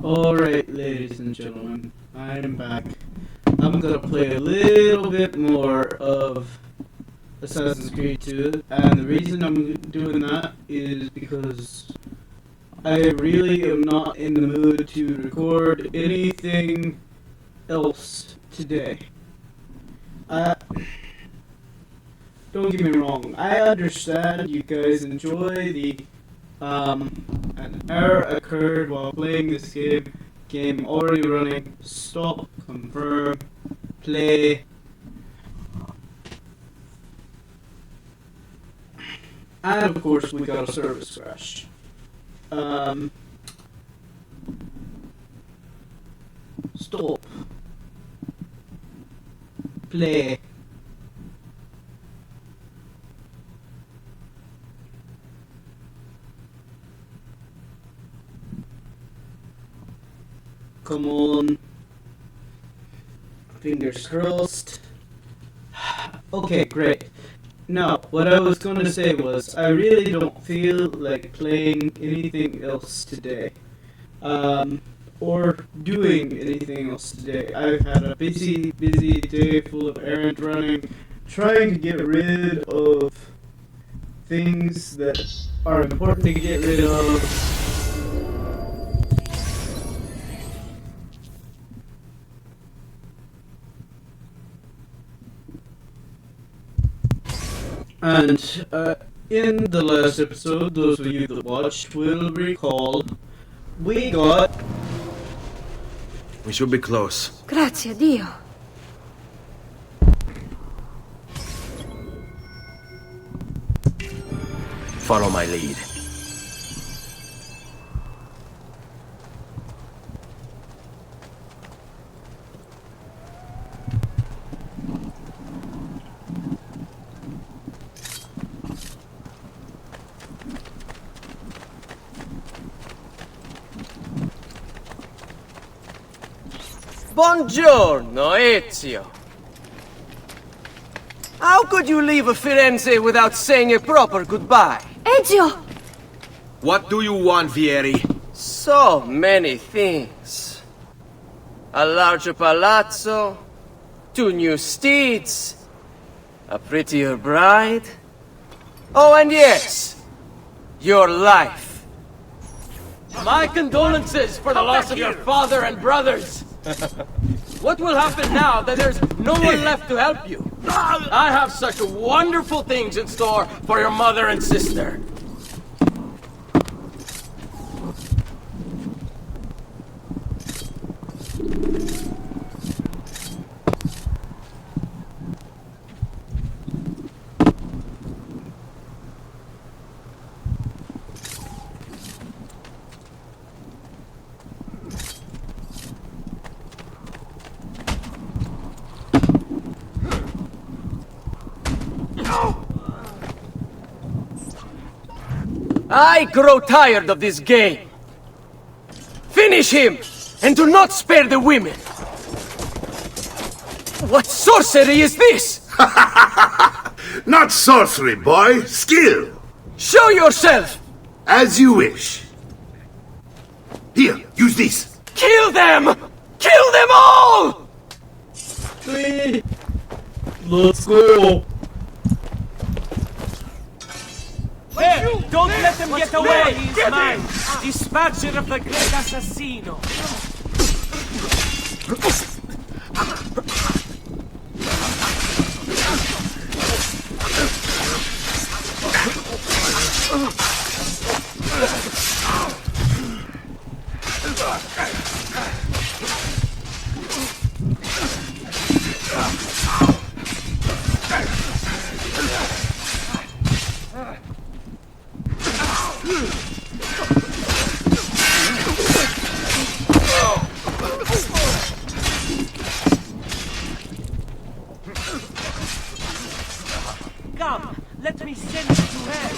Alright, ladies and gentlemen, I am back. I'm gonna play a little bit more of Assassin's Creed 2, and the reason I'm doing that is because I really am not in the mood to record anything else today. Don't get me wrong, I understand you guys enjoy the an error occurred while playing this game already running, stop, confirm, play. And of course we got a service crash. Stop. Play. Come on. Fingers crossed. Okay, great. Now, what I was gonna say was, I really don't feel like playing anything else today. Or doing anything else today. I've had a busy day full of errand running, trying to get rid of things that are important to get rid of. And in the last episode, those of you that watched will recall, we should be close. Grazie a Dio. Follow my lead. Buongiorno, Ezio. How could you leave Firenze without saying a proper goodbye? Ezio! What do you want, Vieri? So many things. A larger palazzo, 2 new steeds, a prettier bride. Oh, and yes, your life. My condolences for the loss of your father and brothers. What will happen now that there's no one left to help you? I have such wonderful things in store for your mother and sister. I grow tired of this game. Finish him, and do not spare the women. What sorcery is this? Not sorcery, boy. Skill. Show yourself! As you wish. Here, use this. Kill them! Kill them all! Let's go. There! Don't let them get away! He's mine! Dispatcher of the great assassino! Come, let me send you to hell!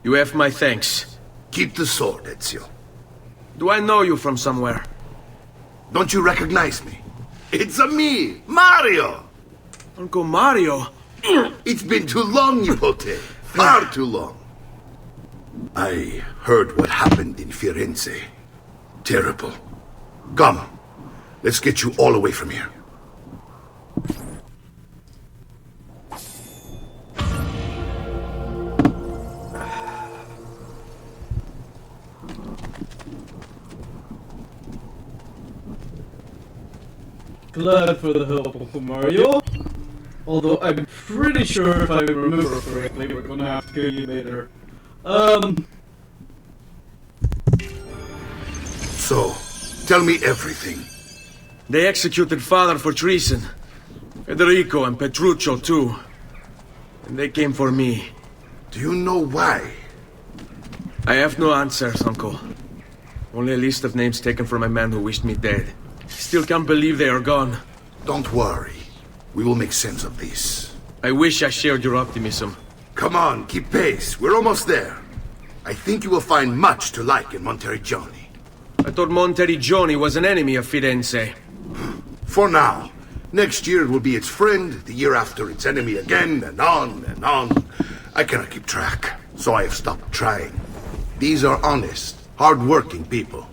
You have my thanks. Keep the sword, Ezio. Do I know you from somewhere? Don't you recognize me? It's a me, Mario! Uncle Mario? It's been too long, Nipote. Far too long. I heard what happened in Firenze. Terrible. Come, let's get you all away from here. Glad for the help, Uncle Mario. Although I'm pretty sure if I remember correctly, we're gonna have to kill you later. So, tell me everything. They executed father for treason. Federico and Petruccio too. And they came for me. Do you know why? I have no answers, Uncle. Only a list of names taken from a man who wished me dead. Still can't believe they are gone. Don't worry. We will make sense of this. I wish I shared your optimism. Come on, keep pace. We're almost there. I think you will find much to like in Monteriggioni. I thought Monteriggioni was an enemy of Firenze. For now. Next year it will be its friend, the year after its enemy again, and on and on. I cannot keep track, so I have stopped trying. These are honest, hard-working people.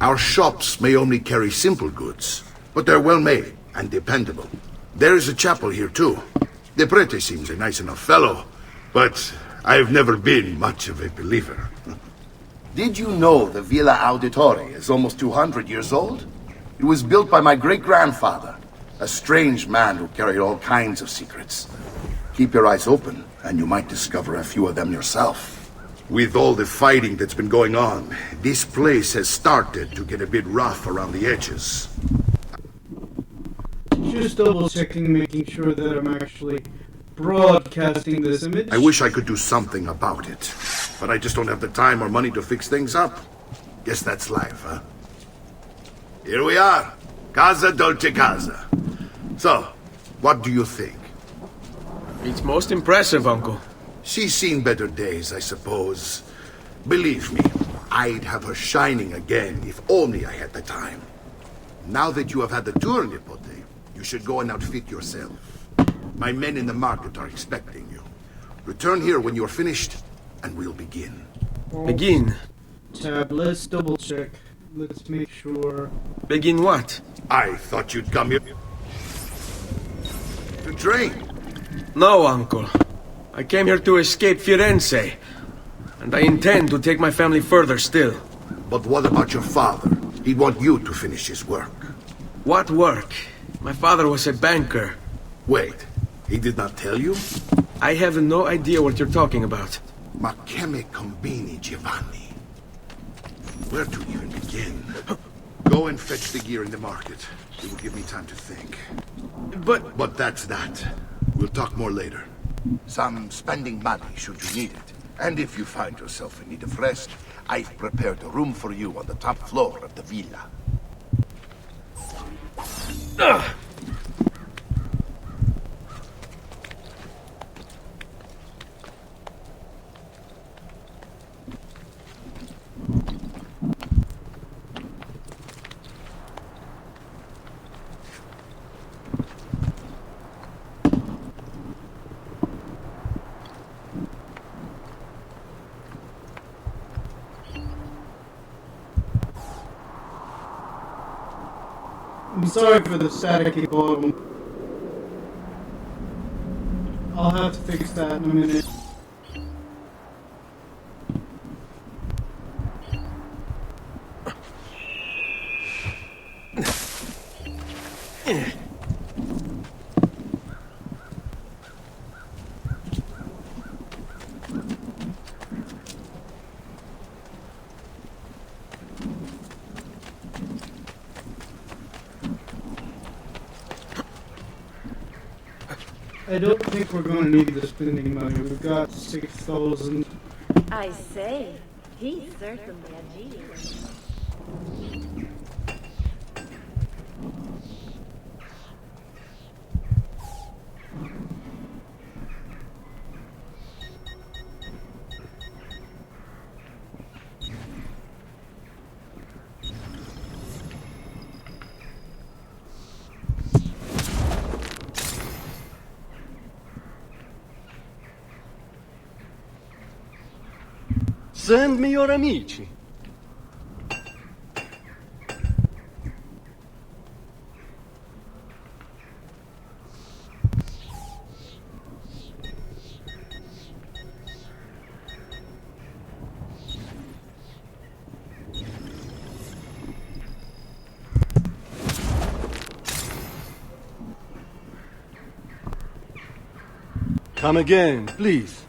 Our shops may only carry simple goods, but they're well-made and dependable. There is a chapel here, too. The prete seems a nice enough fellow, but I've never been much of a believer. Did you know the Villa Auditore is almost 200 years old? It was built by my great-grandfather, a strange man who carried all kinds of secrets. Keep your eyes open, and you might discover a few of them yourself. With all the fighting that's been going on, this place has started to get a bit rough around the edges. just double checking, making sure that I'm actually broadcasting this image. I wish I could do something about it, but I just don't have the time or money to fix things up. Guess that's life, huh? Here we are. Casa Dolce Casa. So, what do you think? It's most impressive, Uncle. She's seen better days, I suppose. Believe me, I'd have her shining again if only I had the time. Now that you have had the tour, Nipote, you should go and outfit yourself. My men in the market are expecting you. Return here when you're finished, and we'll begin. Begin? Tab, let's double check. Let's make sure. Begin what? I thought you'd come here to train. No, Uncle. I came here to escape Firenze. And I intend to take my family further still. But what about your father? He'd want you to finish his work. What work? My father was a banker. Wait, he did not tell you? I have no idea what you're talking about. Ma che me combini, Giovanni? Where to even begin? Go and fetch the gear in the market. It will give me time to think. But that's that. We'll talk more later. Some spending money should you need it. And if you find yourself in need of rest, I've prepared a room for you on the top floor of the villa. I'm sorry for the staticky bottom. I'll have to fix that in a minute. I don't think we're going to need the spending money. We've got 6,000. I say, he's certainly a genius. send me your amici. Come again, please.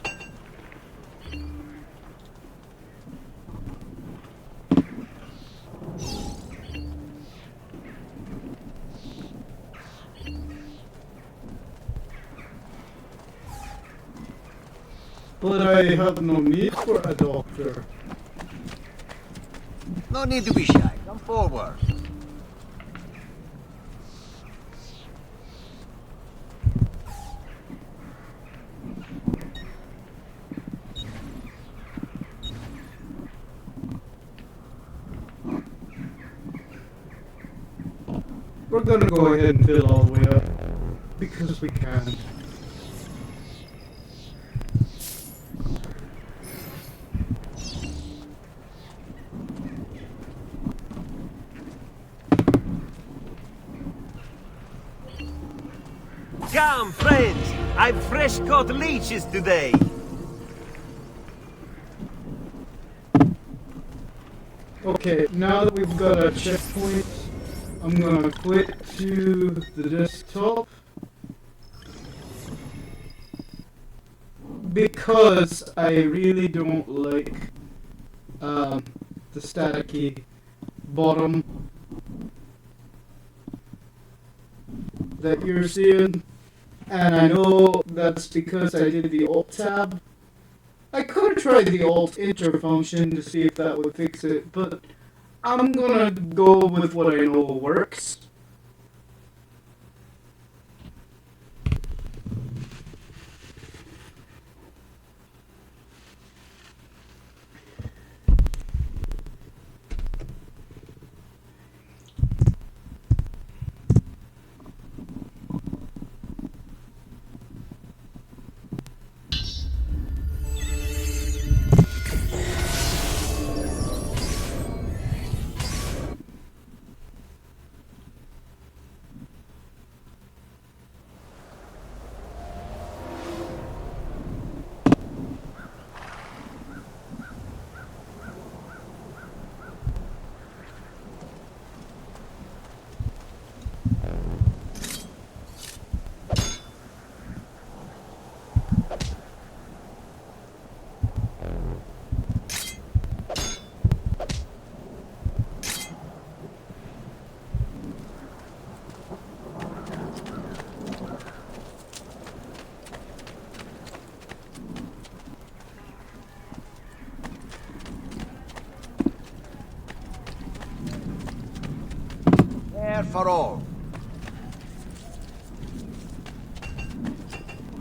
But I have no need for a doctor. No need to be shy. Come forward. We're gonna go ahead and fill all the way up. Because we can. Come, friends! I've fresh caught leeches today! Okay, now that we've got a checkpoint, I'm gonna quit to the desktop. Because I really don't like the staticky bottom that you're seeing. And I know that's because I did the Alt tab. I could have tried the Alt Enter function to see if that would fix it, but I'm gonna go with what I know works. Air for all.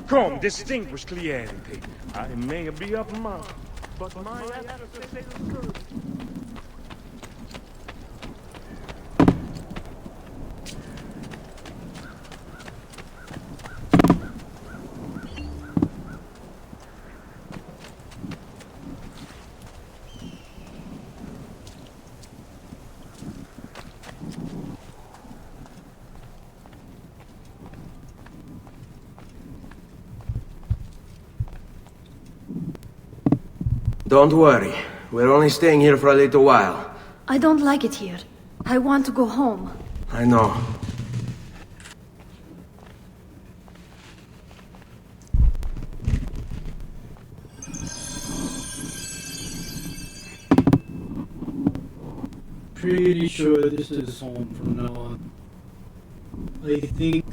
Come, distinguished cliente. I may be of mine, but my adversary is good. Don't worry. We're only staying here for a little while. I don't like it here. I want to go home. I know. Pretty sure this is home from now on. I think,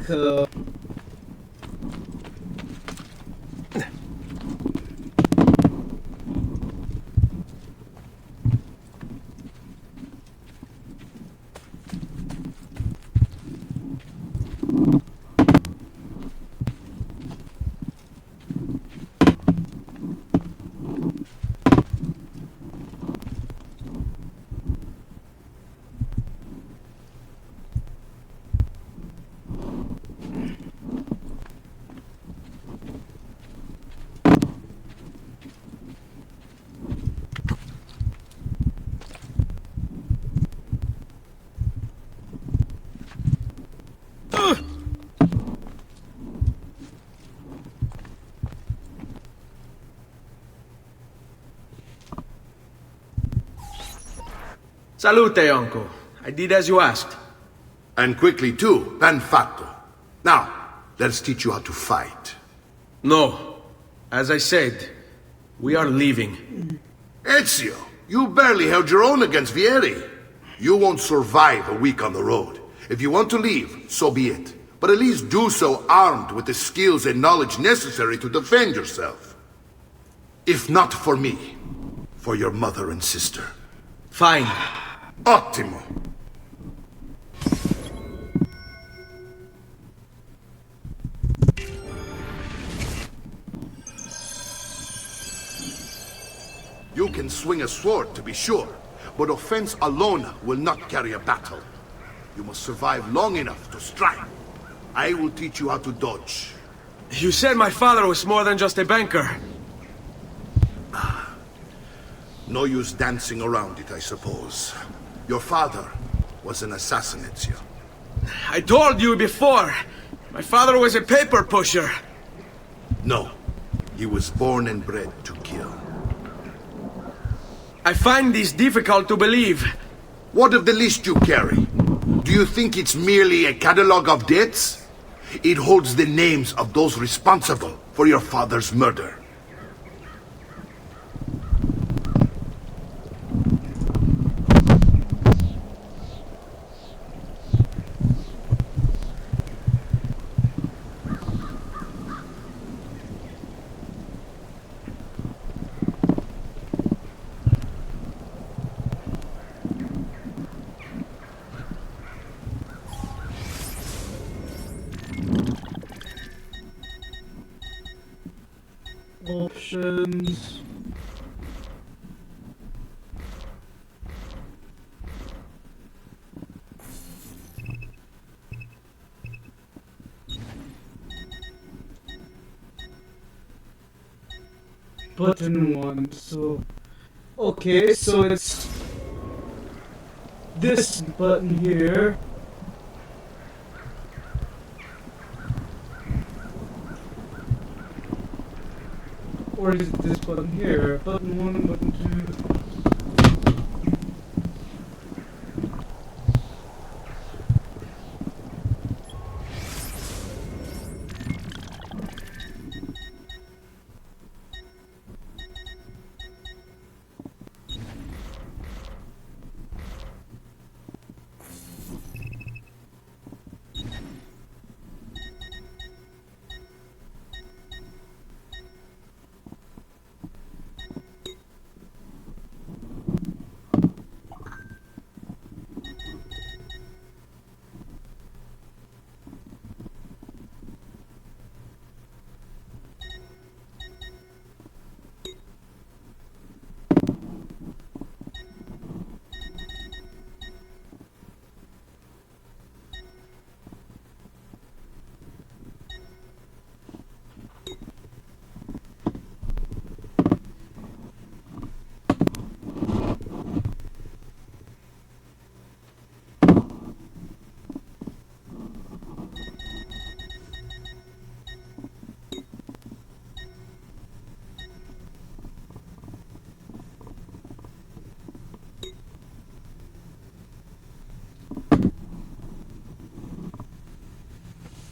Salute, uncle. I did as you asked. And quickly too, ben fatto. Now, let's teach you how to fight. No. As I said, we are leaving. Ezio, you barely held your own against Vieri. You won't survive a week on the road. If you want to leave, so be it. But at least do so armed with the skills and knowledge necessary to defend yourself. If not for me, for your mother and sister. Fine. Ottimo. You can swing a sword, to be sure, but offense alone will not carry a battle. You must survive long enough to strike. I will teach you how to dodge. You said my father was more than just a banker. No use dancing around it, I suppose. Your father was an assassin, Ezio. I told you before. My father was a paper pusher. No. He was born and bred to kill. I find this difficult to believe. What of the list you carry? Do you think it's merely a catalogue of debts? It holds the names of those responsible for your father's murder. Options. Button 1, so... Okay, so it's... this button here. Or is it this button here? Button 1, button 2...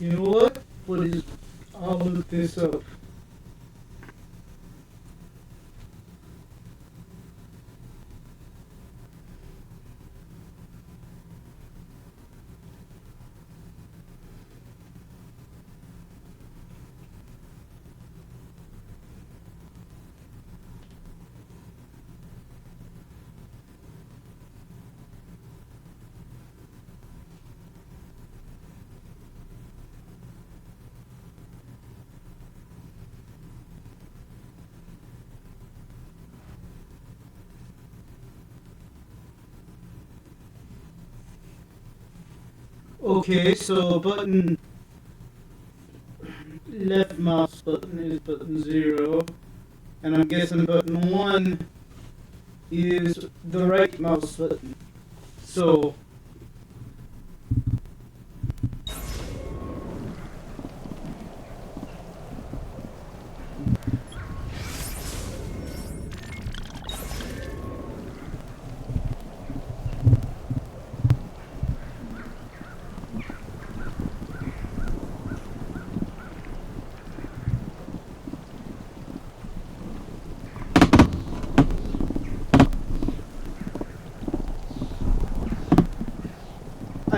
You know what? I'll look this up. Okay, so button left mouse button is button 0, and I'm guessing button 1 is the right mouse button. So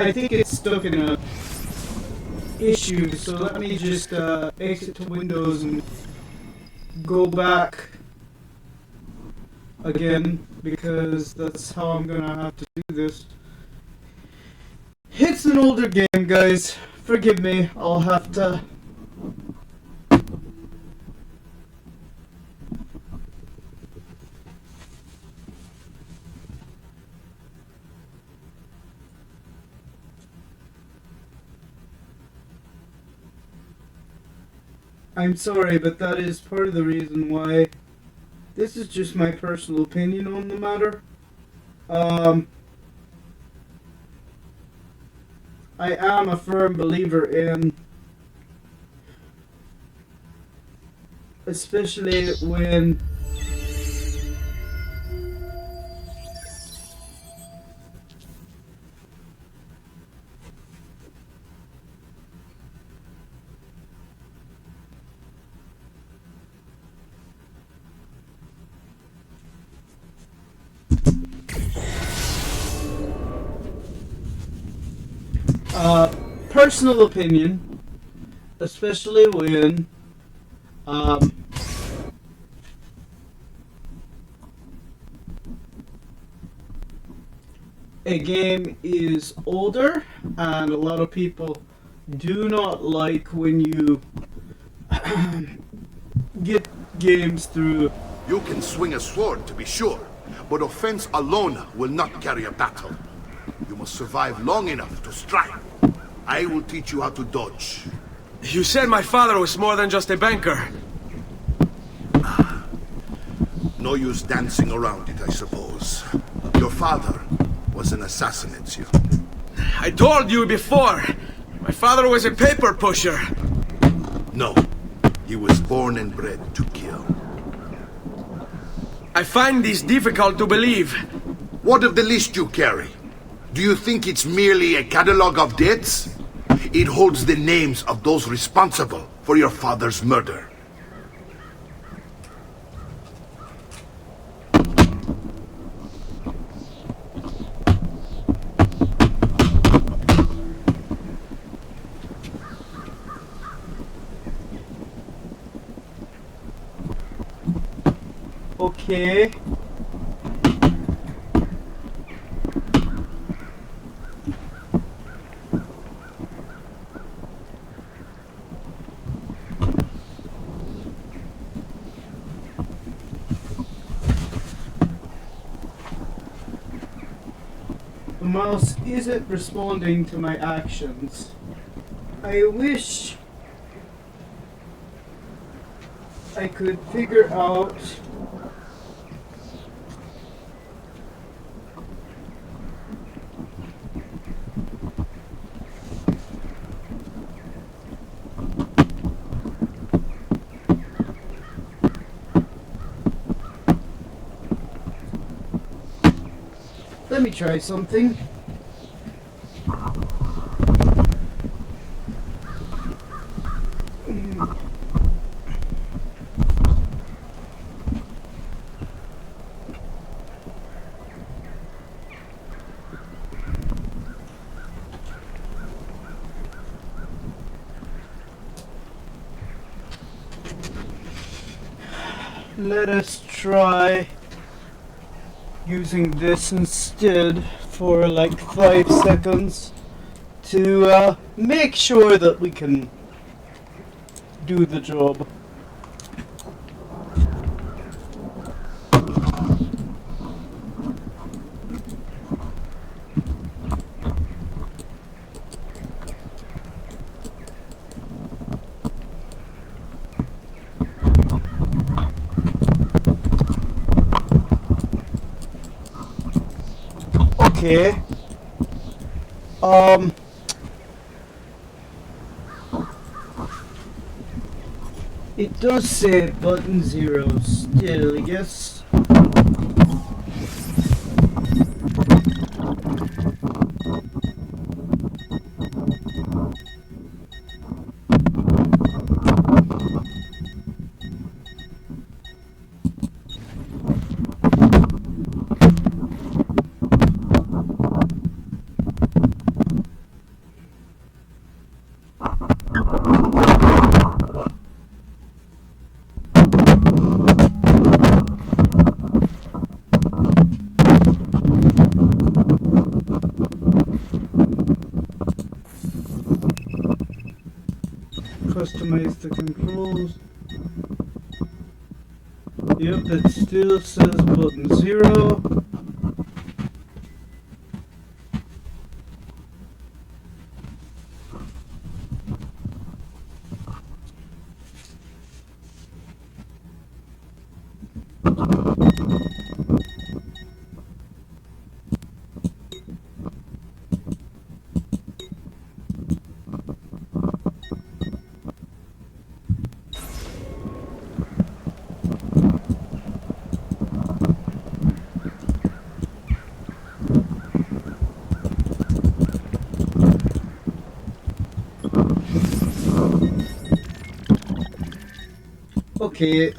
I think it's stuck in a issue, so let me just exit to Windows and go back again, because that's how I'm gonna have to do this. It's an older game, guys. Forgive me, I'll have to... I'm sorry, but that is part of the reason why. This is just my personal opinion on the matter. I am a firm believer in, especially when personal opinion, especially when a game is older, and a lot of people do not like when you get games through. You can swing a sword, to be sure, but offense alone will not carry a battle. You must survive long enough to strike. I will teach you how to dodge. You said my father was more than just a banker. No use dancing around it, I suppose. Your father was an assassin, Ezio. I told you before. My father was a paper pusher. No. He was born and bred to kill. I find this difficult to believe. What of the list you carry? Do you think it's merely a catalogue of debts? It holds the names of those responsible for your father's murder. Okay. The mouse isn't responding to my actions. I wish I could figure out let me try something. Let us try using this instead for like 5 seconds to make sure that we can do the job. Okay. It does say button 0 still, I guess. Customize the controls. Yep, it still says button 0. Okay.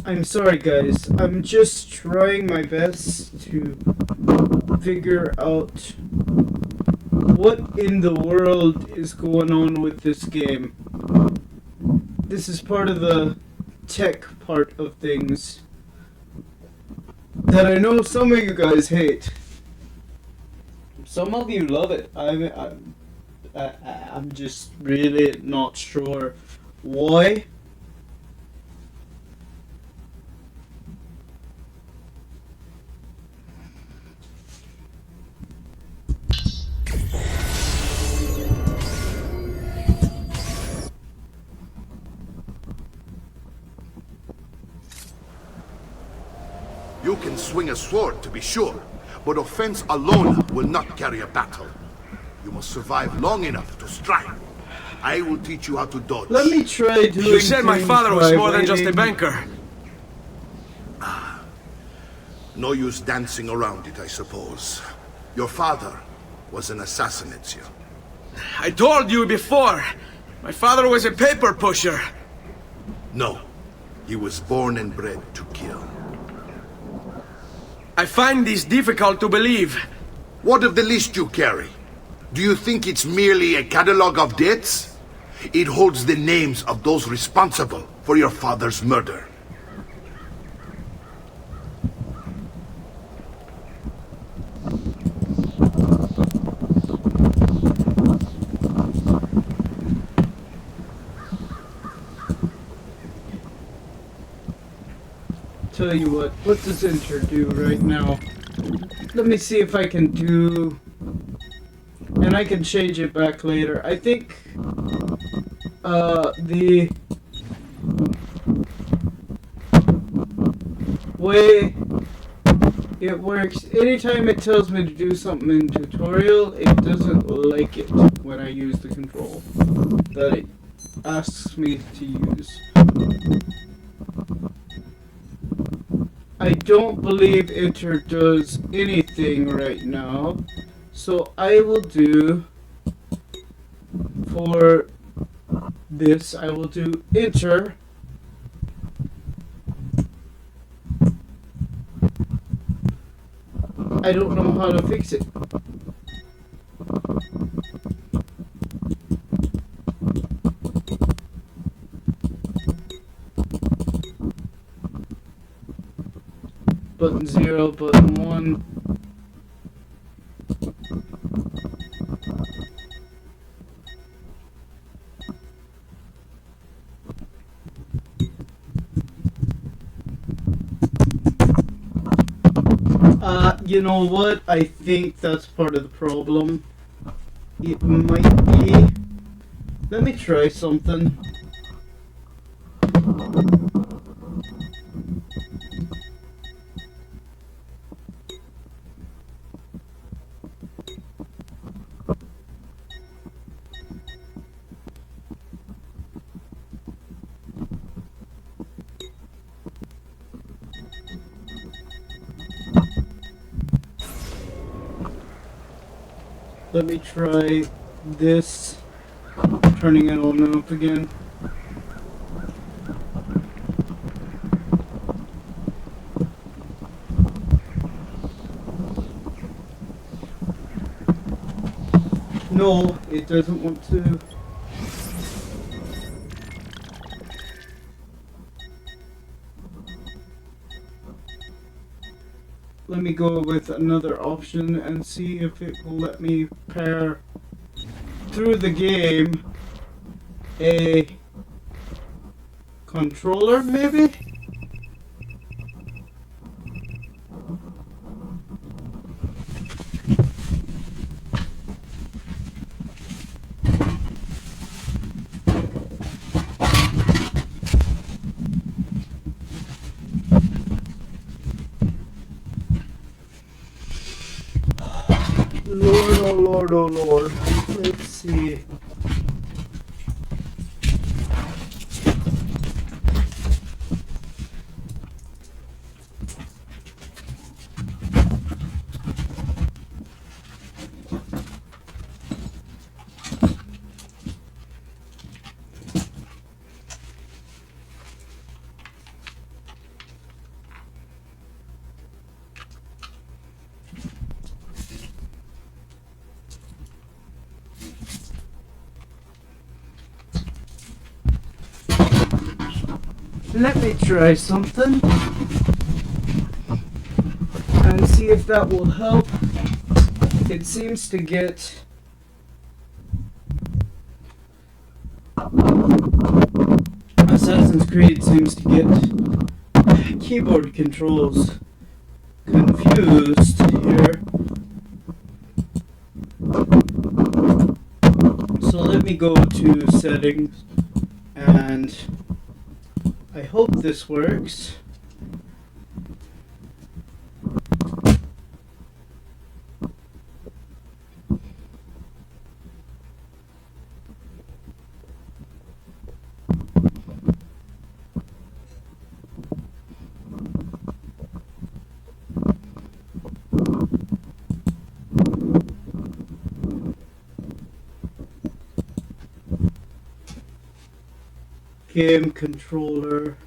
I'm sorry guys, I'm just trying my best to figure out what in the world is going on with this game. This is part of the tech part of things that I know some of you guys hate. Some of you love it. I'm just really not sure why. You can swing a sword, to be sure, but offense alone will not carry a battle. You must survive long enough to strike. I will teach you how to dodge. Let me try doing You said my things father was by more than just a waiting. banker. No use dancing around it, I suppose. Your father was an assassin, Ezio. I told you before. My father was a paper pusher. No, he was born and bred to kill. I find this difficult to believe. What of the list you carry? Do you think it's merely a catalogue of debts? It holds the names of those responsible for your father's murder. Tell you what does enter do right now? Let me see if I can do, and I can change it back later. I think the way it works, anytime it tells me to do something in tutorial, it doesn't like it when I use the control that it asks me to use. I don't believe enter does anything right now, so I will do, for this, I will do enter. I don't know how to fix it. Button 0, button 1. You know what? I think that's part of the problem. It might be. Let me try something. Let me try this, turning it on and off again. No, it doesn't want to. Let me go with another option and see if it will let me pair through the game a controller, maybe? Lord, oh Lord, oh Lord. Let's see. Let me try something and see if that will help. It seems to get Assassin's Creed seems to get keyboard controls confused here. So let me go to settings, and I hope this works. Game controller.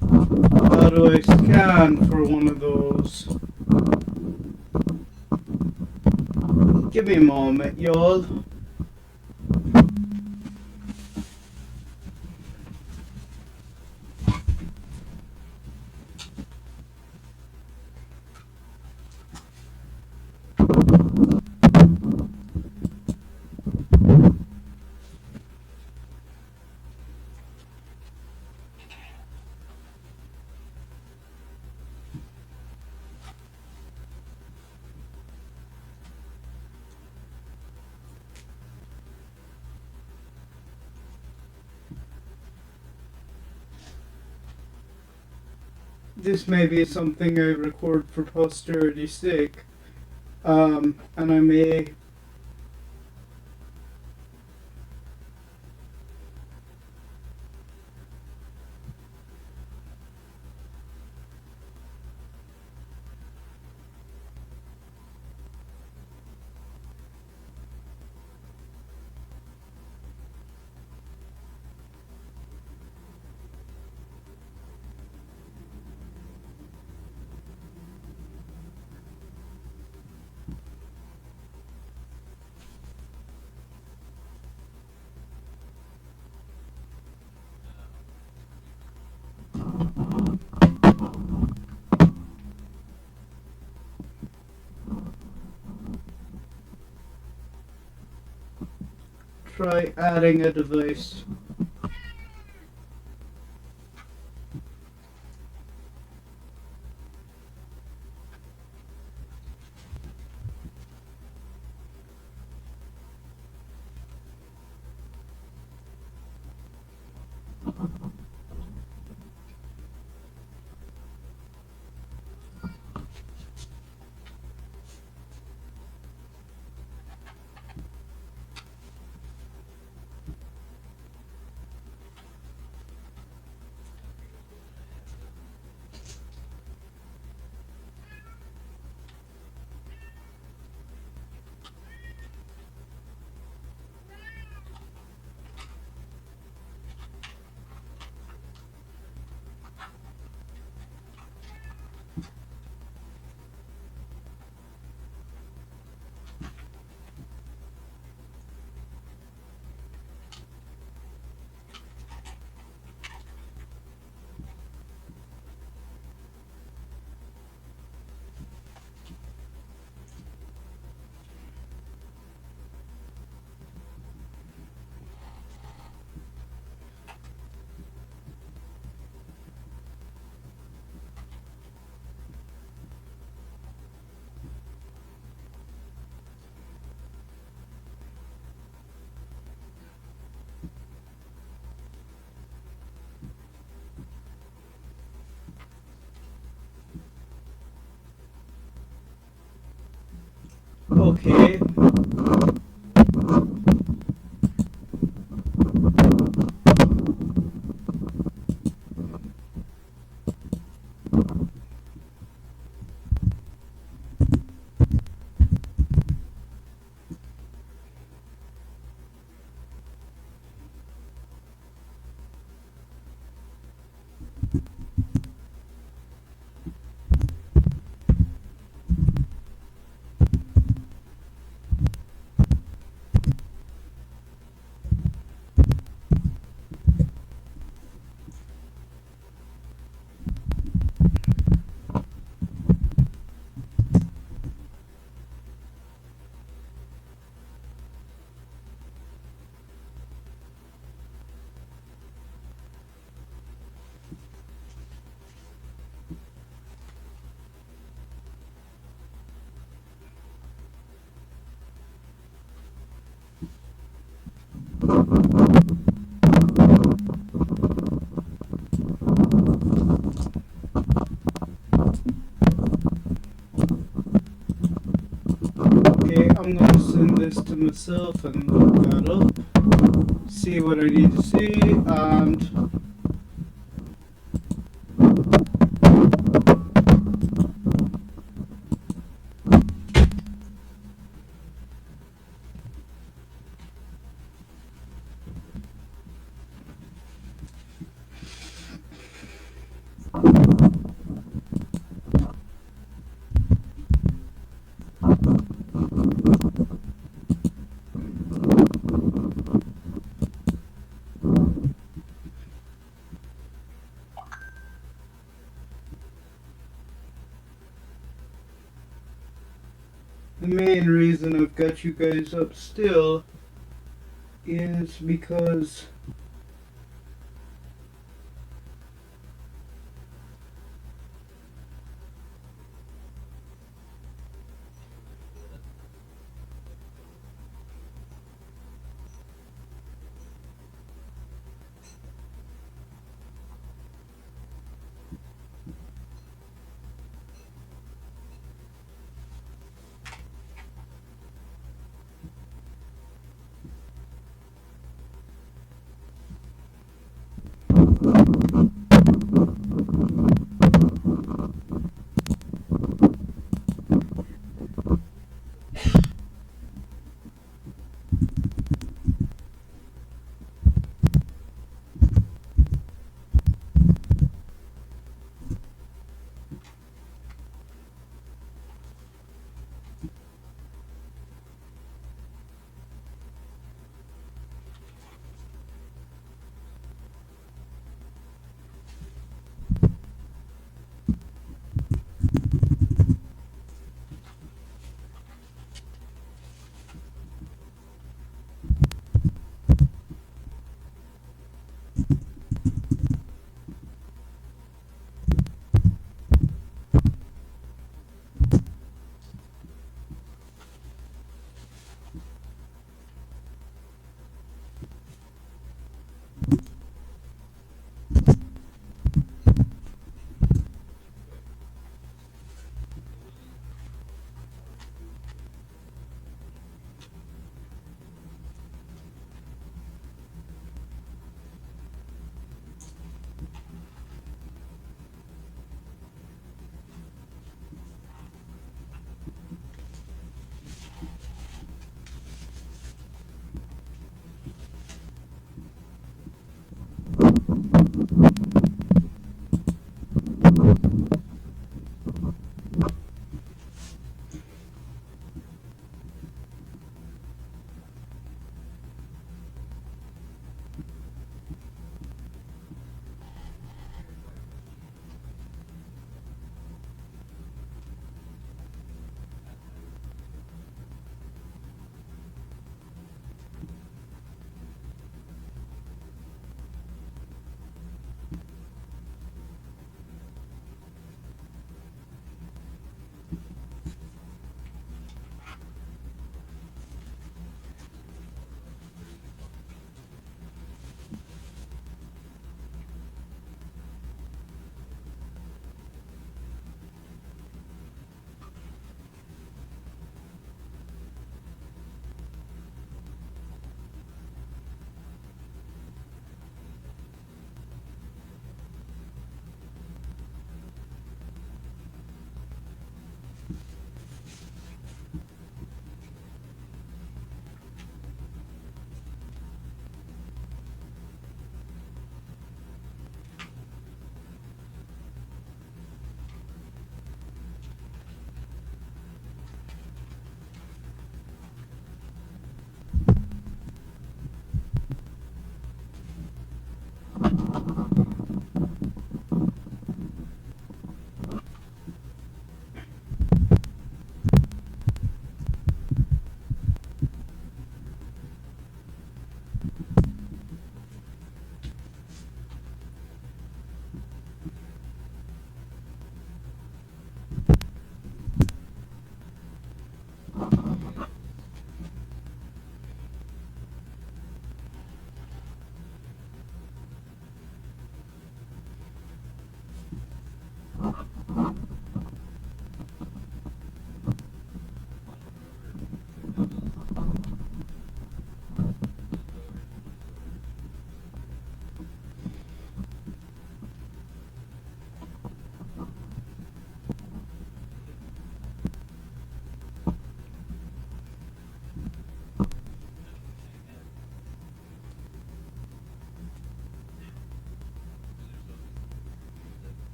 How do I scan for one of those? Give me a moment, y'all. This may be something I record for posterity's sake, and I may try adding a device. Okay. Okay, I'm gonna send this to myself and look that up. See what I need to see, and the main reason I've got you guys up still is because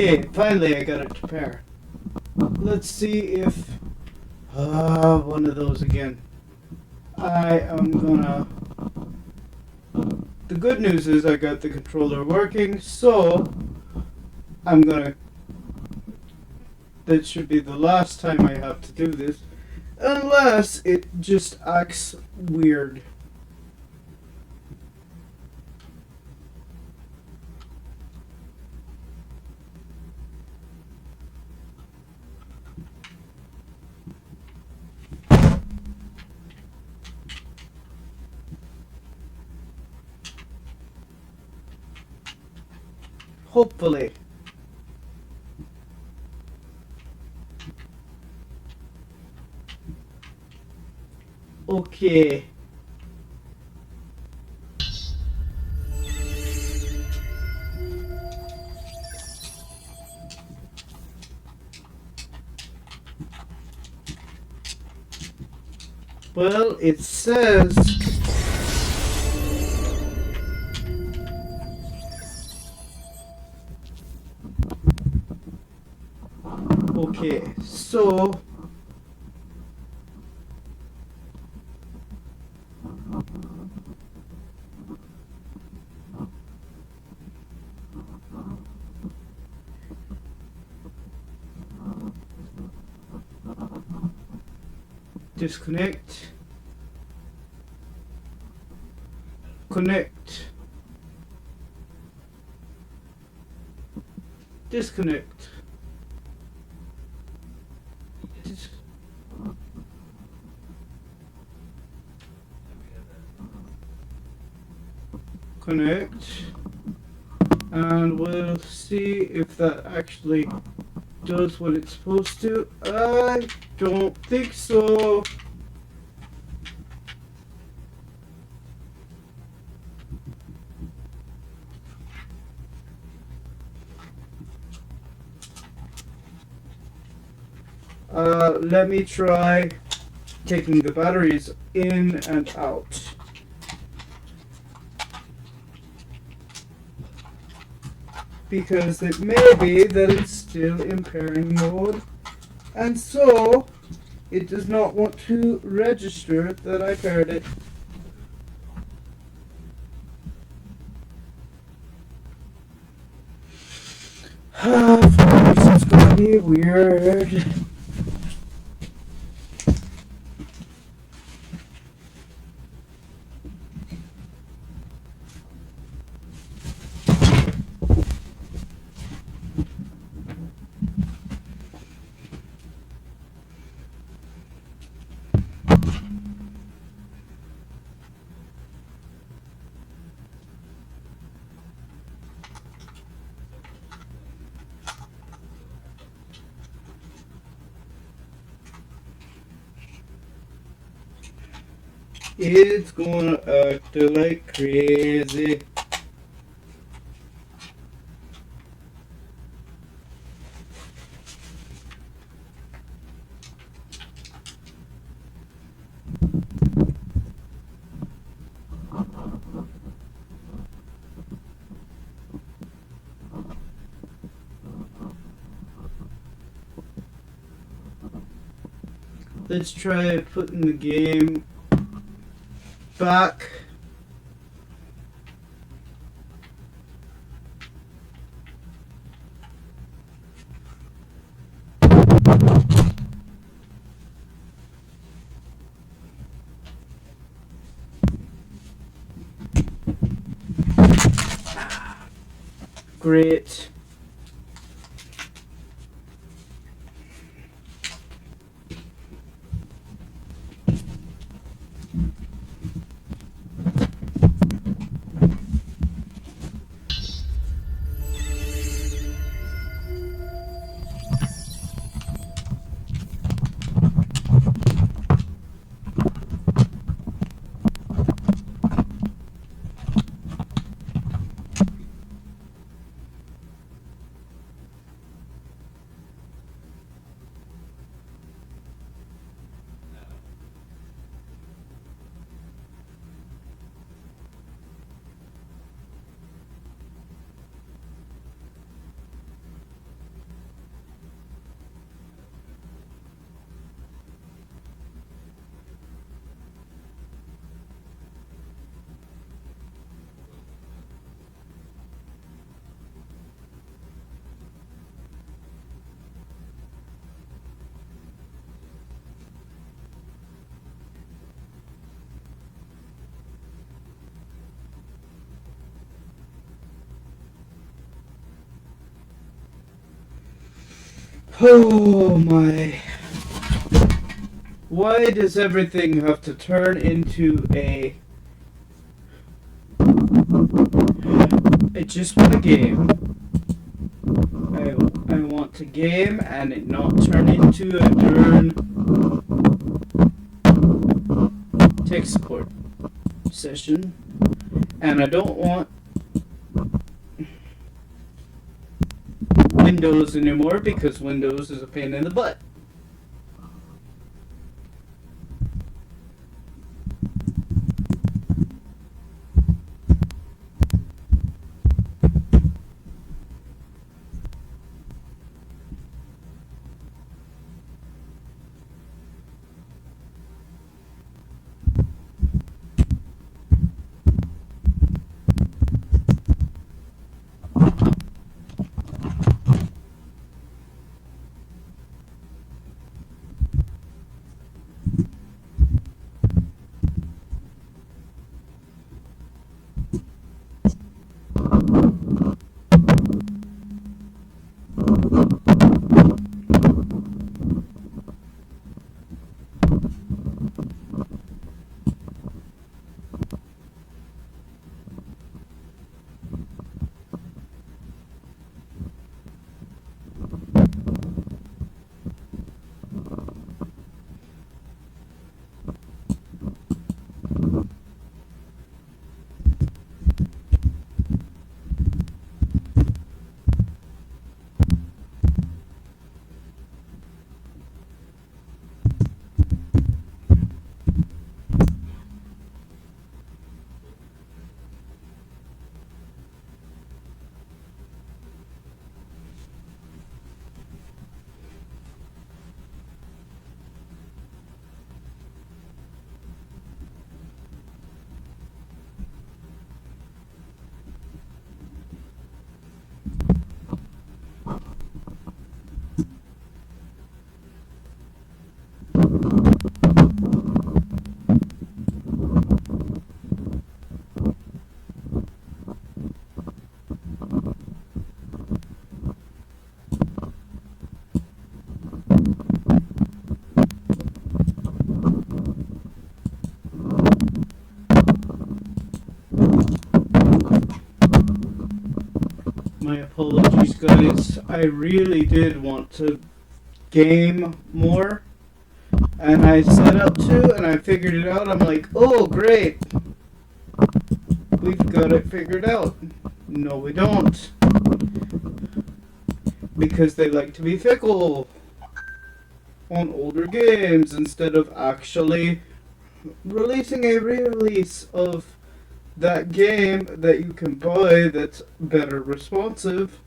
Okay, finally I got it to pair. Let's see if... one of those again. I am gonna... The good news is I got the controller working, so I'm gonna... That should be the last time I have to do this. Unless it just acts weird. Hopefully. Okay. Well, it says... Okay, so... Disconnect. Connect. Disconnect. Connect. And we'll see if that actually does what it's supposed to. I don't think so. Let me try taking the batteries in and out. Because it may be that it's still in pairing mode, and so it does not want to register that I paired it. Of course, it's gonna be weird. It's gonna act like crazy. Let's try putting the game back. Great. Oh my. Why does everything have to turn into a... I just want a game. I want to game and it not turn into a darn tech support session. And I don't want Windows anymore because Windows is a pain in the butt. My apologies, guys. I really did want to game more, and I set up to, and I figured it out. I'm like, oh, great. We've got it figured out. No, we don't. Because they like to be fickle on older games instead of actually releasing a re-release of that game that you can buy that's better responsive.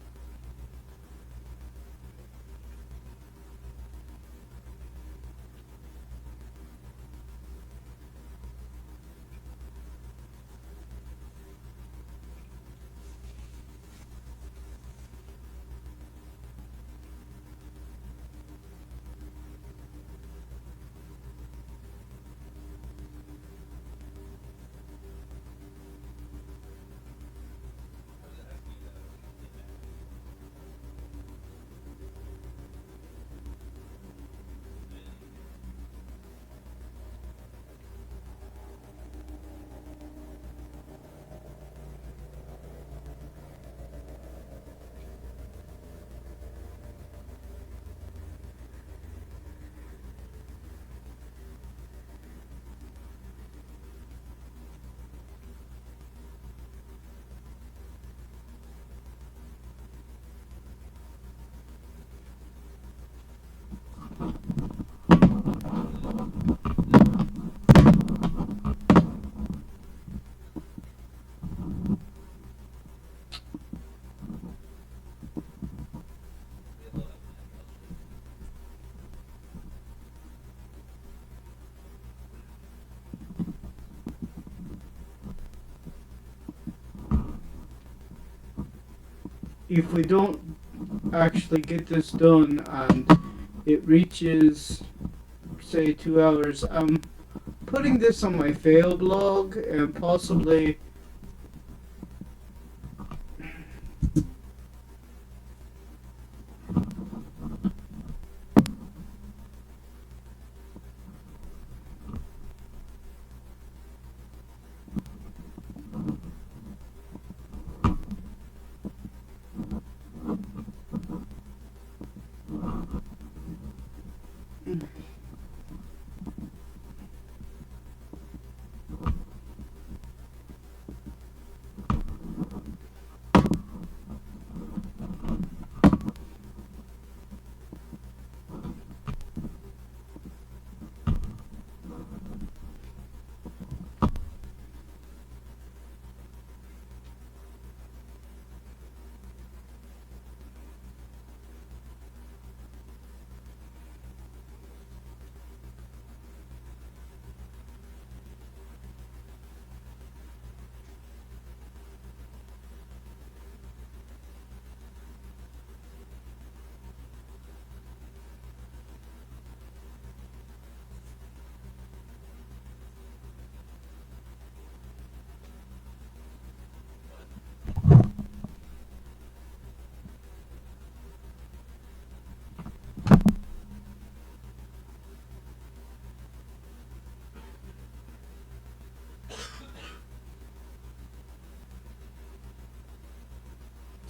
If we don't actually get this done and it reaches, say, 2 hours, I'm putting this on my failed log and possibly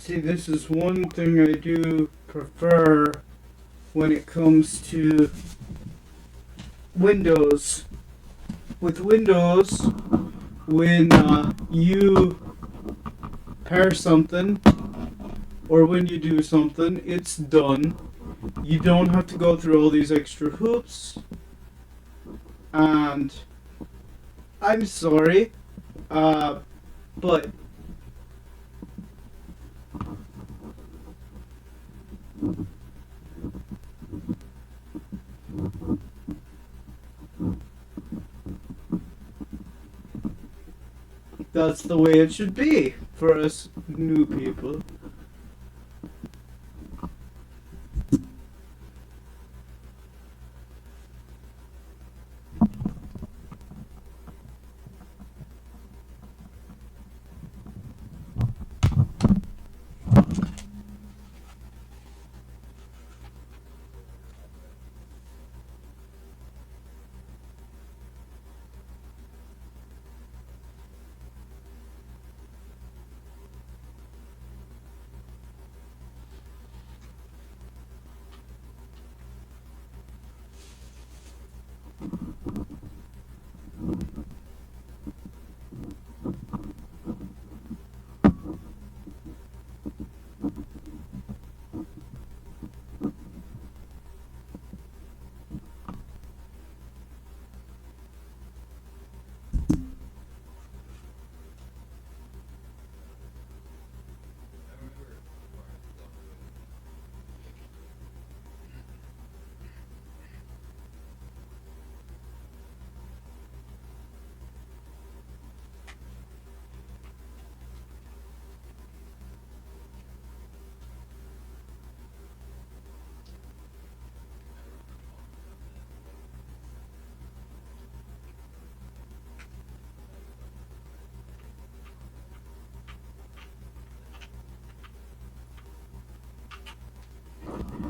See, this is one thing I do prefer when it comes to Windows. With Windows, when you pair something, or when you do something, it's done. You don't have to go through all these extra hoops. And I'm sorry, but that's the way it should be for us new people.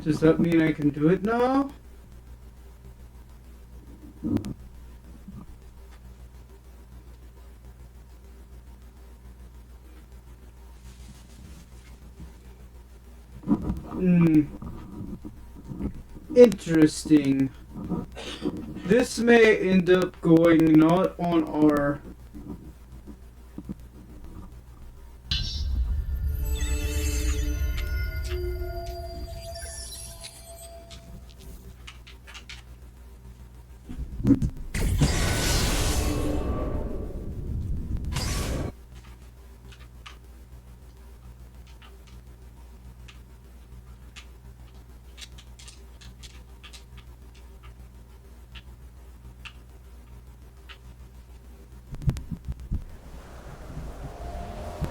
Does that mean I can do it now? Interesting. This may end up going not on our...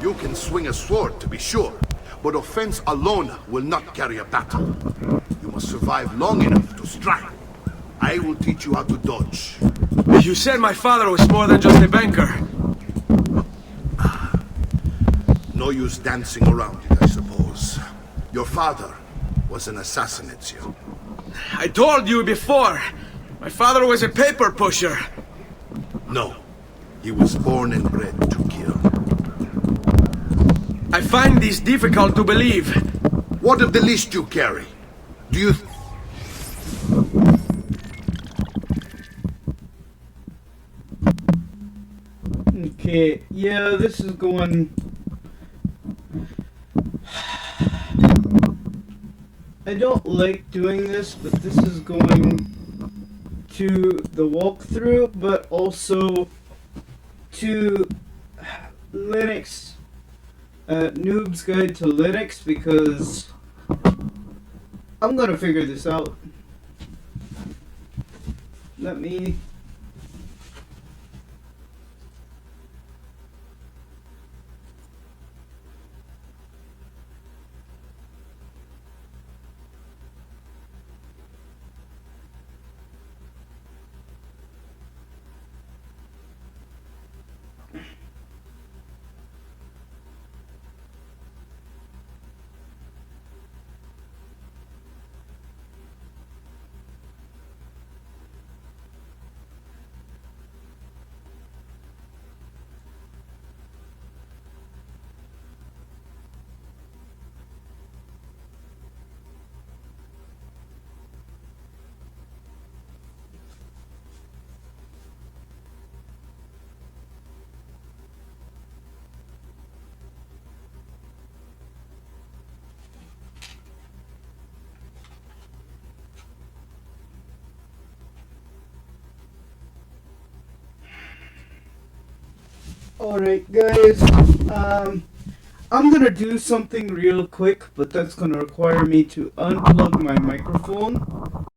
You can swing a sword, to be sure, but offense alone will not carry a battle. You must survive long enough to strike. I will teach you how to dodge. You said my father was more than just a banker. No use dancing around it, I suppose. Your father was an assassin, Ezio. I told you before. My father was a paper pusher. No. He was born and bred to kill. I find this difficult to believe. What of the list you carry? Do you... Okay, yeah, this is going... I don't like doing this, but this is going to the walkthrough, but also to Linux, Noob's Guide to Linux, because I'm gonna figure this out. Let me... Alright, guys. I'm gonna do something real quick, but that's gonna require me to unplug my microphone.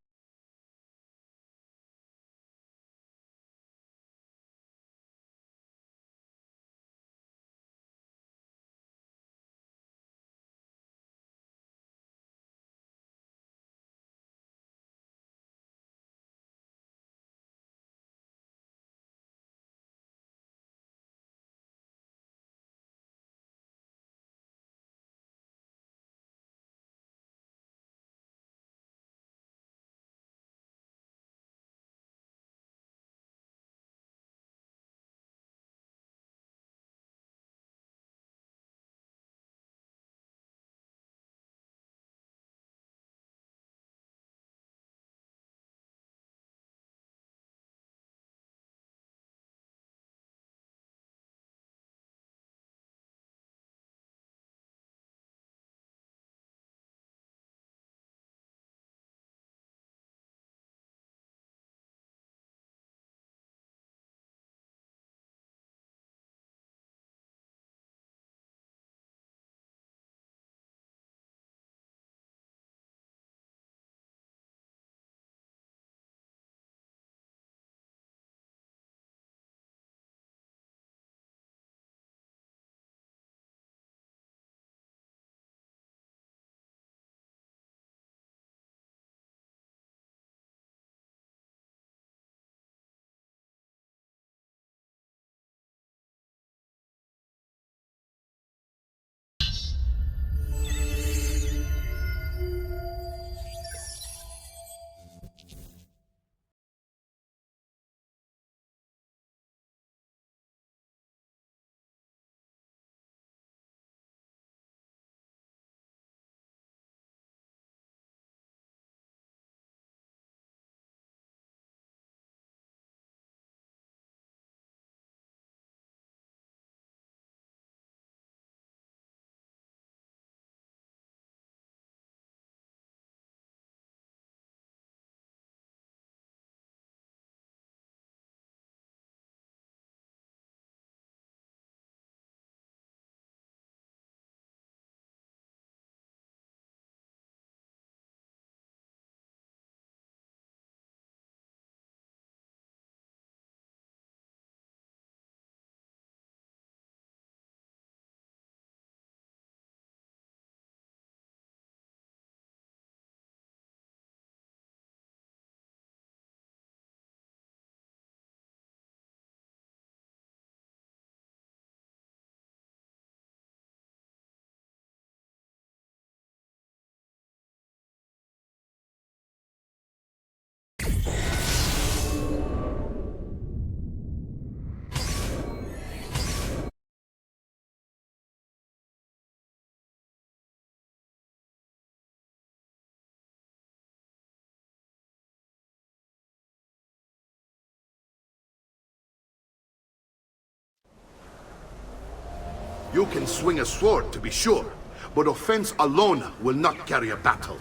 You can swing a sword, to be sure, but offense alone will not carry a battle.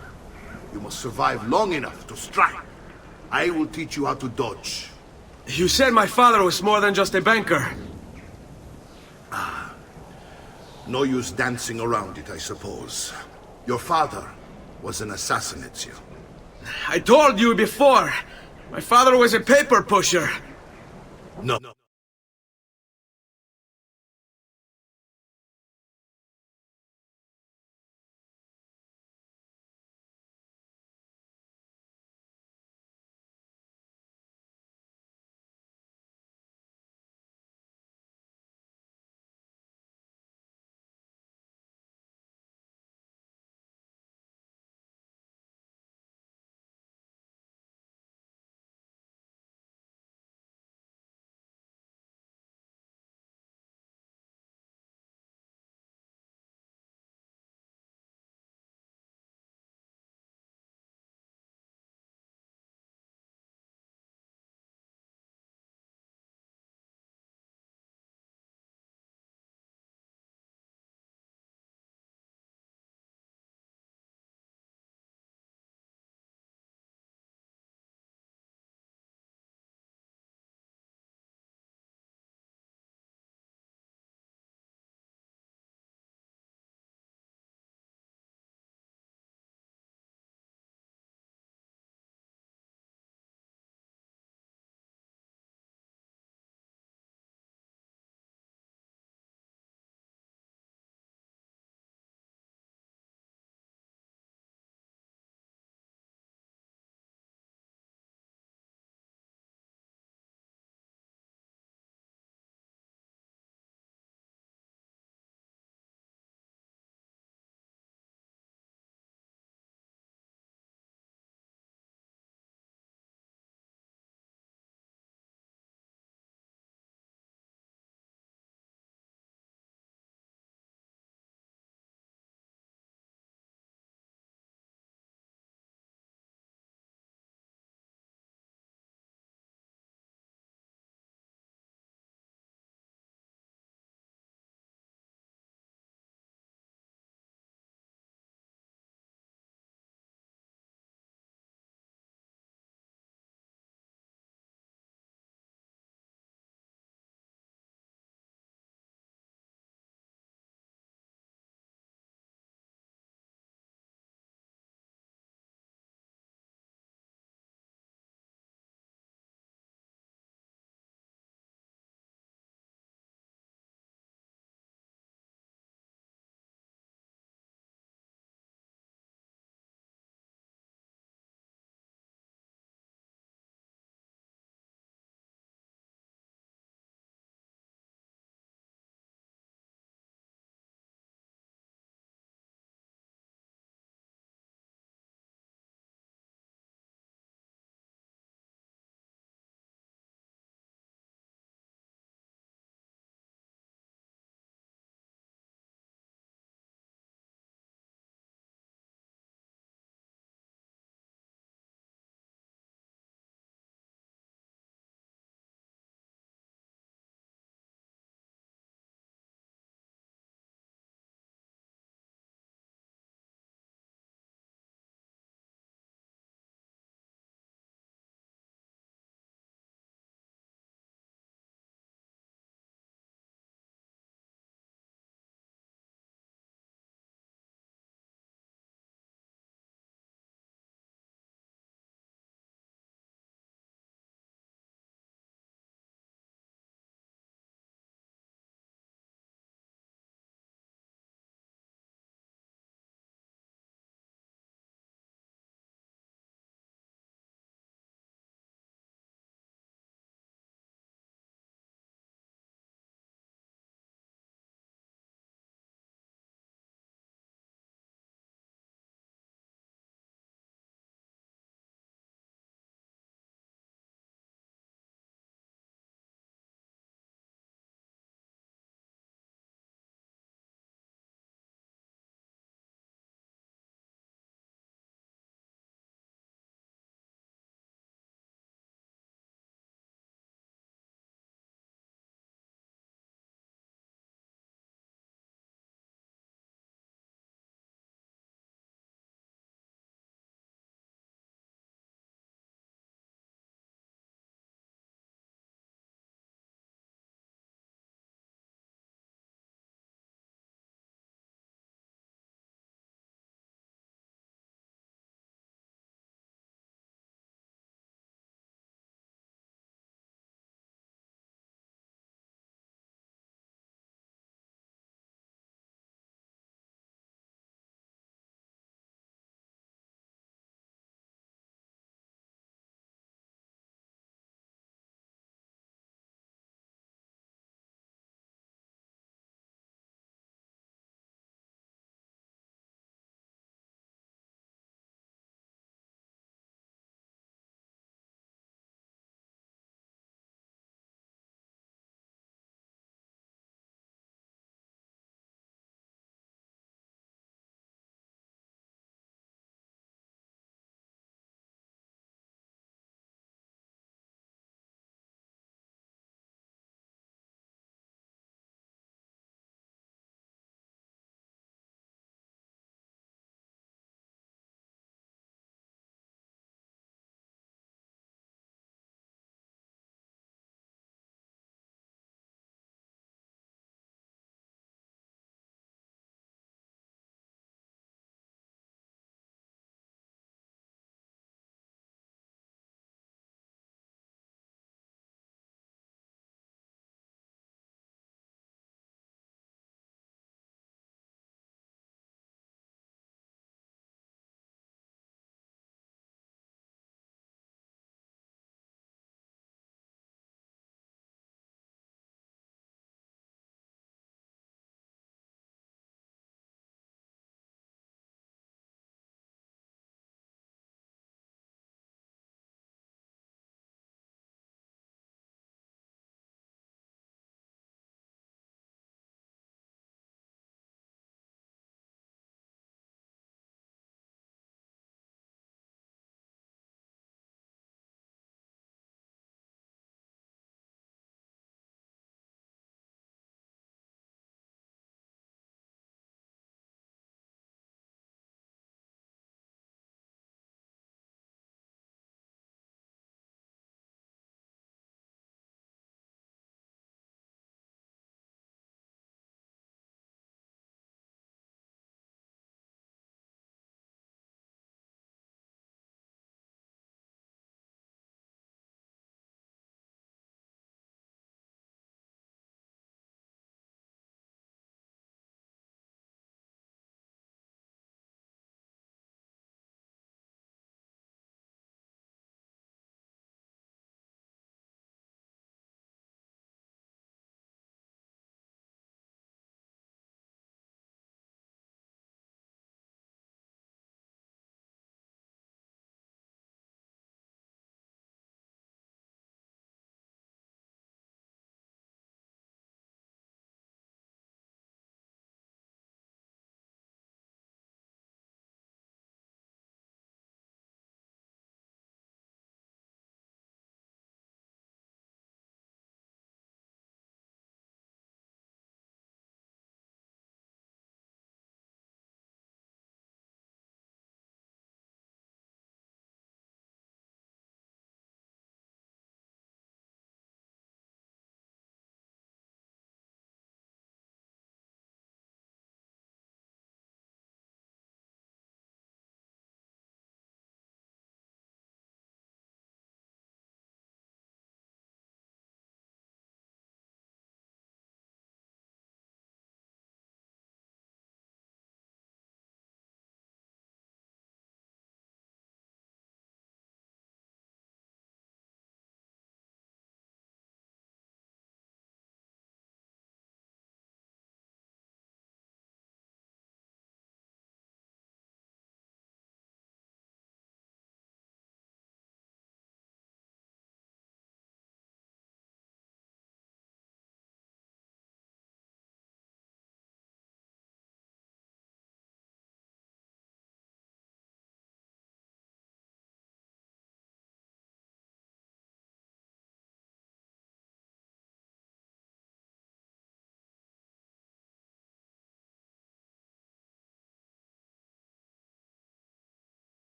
You must survive long enough to strike. I will teach you how to dodge. You said my father was more than just a banker. No use dancing around it, I suppose. Your father was an assassin, Ezio. I told you before. My father was a paper pusher. No.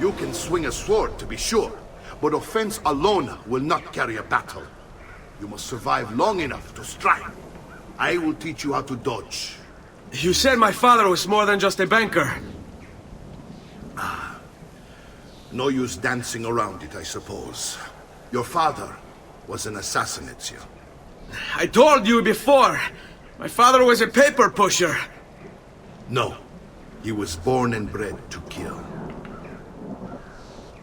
You can swing a sword, to be sure, but offense alone will not carry a battle. You must survive long enough to strike. I will teach you how to dodge. You said my father was more than just a banker. No use dancing around it, I suppose. Your father was an assassin, Ezio. I told you before. My father was a paper pusher. No. He was born and bred to kill.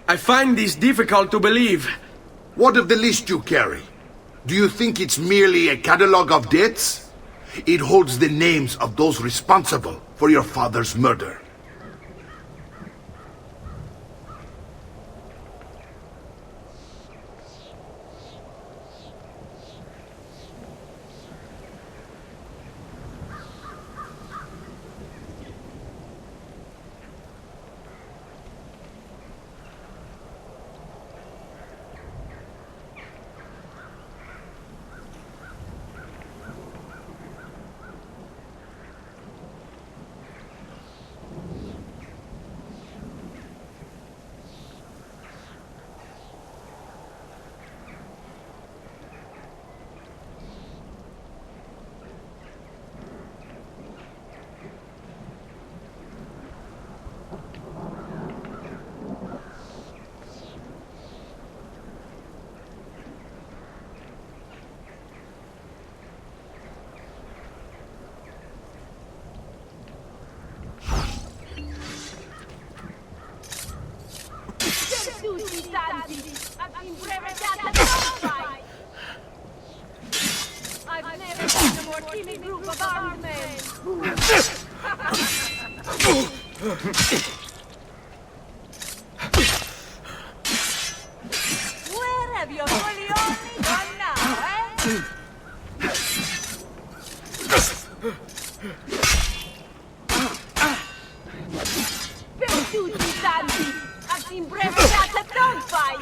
I find this difficult to believe. What of the list you carry? Do you think it's merely a catalogue of debts? It holds the names of those responsible for your father's murder. I've never seen a more teeming group of armed men. Where have your Corleone gone now, eh? Per tutti i santi, I've seen brave cats at gunfight.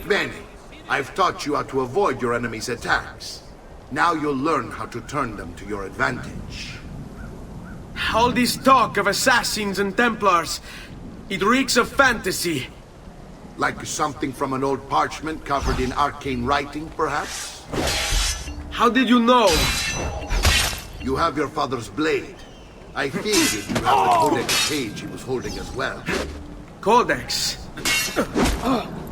Bene, I've taught you how to avoid your enemy's attacks. Now you'll learn how to turn them to your advantage. All this talk of assassins and Templars, it reeks of fantasy. Like something from an old parchment covered in arcane writing, perhaps? How did you know? You have your father's blade. I figured you have the codex page he was holding as well. Codex?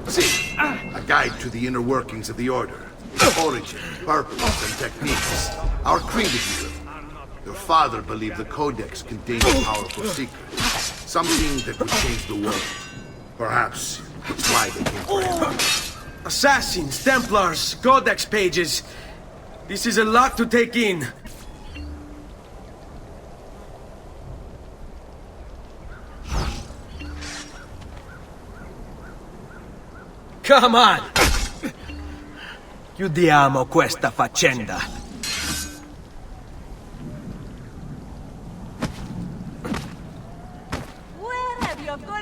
See, a guide to the inner workings of the Order. Its origin, purpose, and techniques. Our creed, if you will. Your father believed the Codex contained a powerful secret. Something that would change the world. Perhaps it's why they came for him. Assassins, Templars, Codex pages. This is a lot to take in. Come on! Chiudiamo questa faccenda.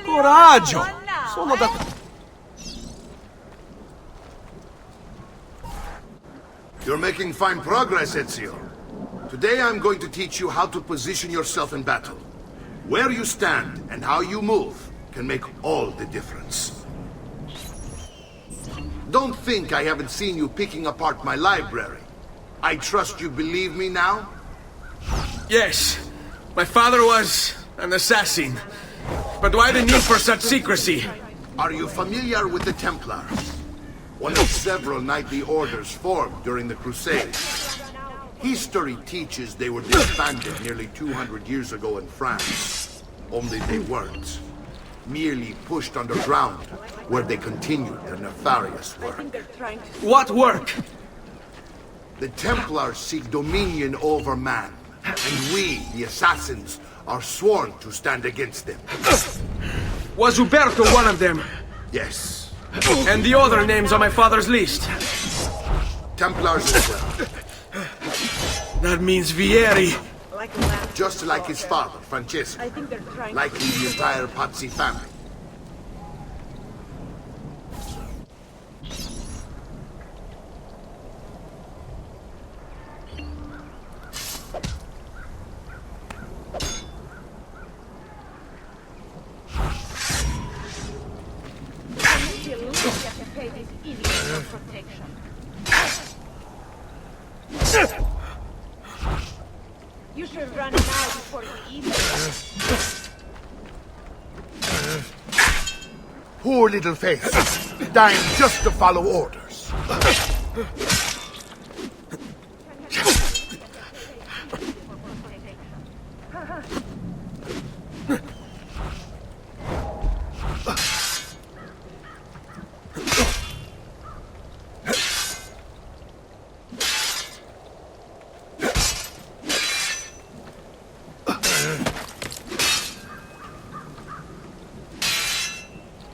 Coraggio! Sono da... You're making fine progress, Ezio. Today I'm going to teach you how to position yourself in battle. Where you stand and how you move can make all the difference. Don't think I haven't seen you picking apart my library. I trust you believe me now? Yes. My father was an assassin. But why the need for such secrecy? Are you familiar with the Templars? One of several knightly orders formed during the Crusades. History teaches they were disbanded nearly 200 years ago in France. Only they weren't. Merely pushed underground, where they continued their nefarious work. What work? The Templars seek dominion over man, and we, the assassins, are sworn to stand against them. Was Uberto one of them? Yes. And the other names on my father's list? Templars as well. That means Vieri. Just like his father, Francesco. Likely the entire Pazzi family. You should run now before you eat. Poor little face, dying just to follow orders.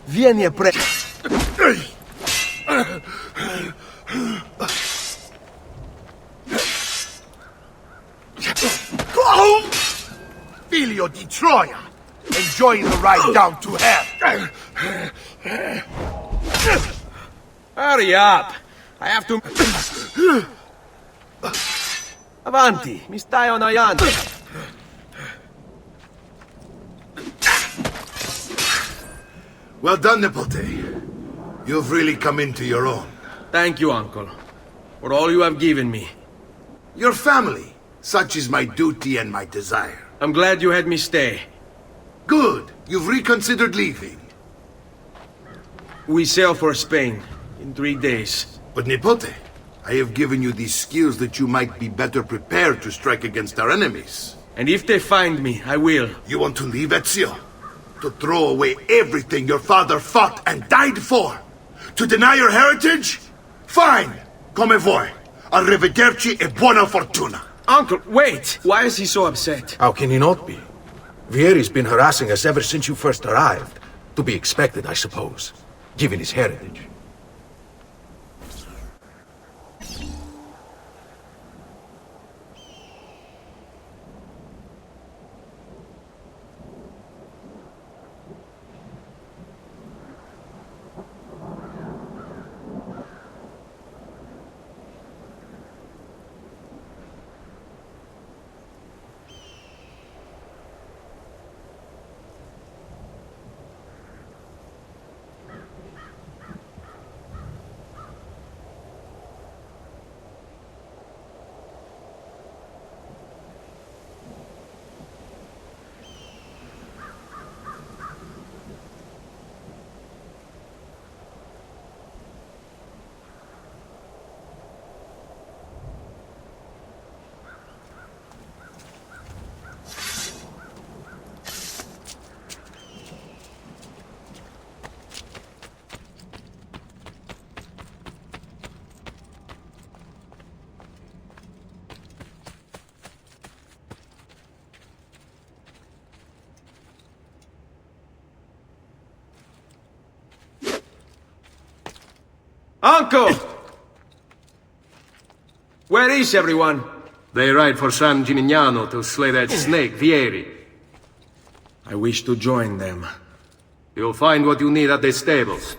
Vieni a Figlio di Troia! Enjoying the ride down to hell! Hurry up! I have to... Avanti, mi stai annoiando. Well done, Nipote. You've really come into your own. Thank you, Uncle, for all you have given me. Your family. Such is my duty and my desire. I'm glad you had me stay. Good. You've reconsidered leaving. We sail for Spain in 3 days. But Nipote, I have given you these skills that you might be better prepared to strike against our enemies. And if they find me, I will. You want to leave Ezio? To throw away everything your father fought and died for? To deny your heritage? Fine! Come vuoi. Arrivederci e buona fortuna. Uncle, wait! Why is he so upset? How can he not be? Vieri's been harassing us ever since you first arrived. To be expected, I suppose, given his heritage. Uncle! Where is everyone? They ride for San Gimignano to slay that snake, Vieri. I wish to join them. You'll find what you need at the stables.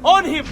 On him!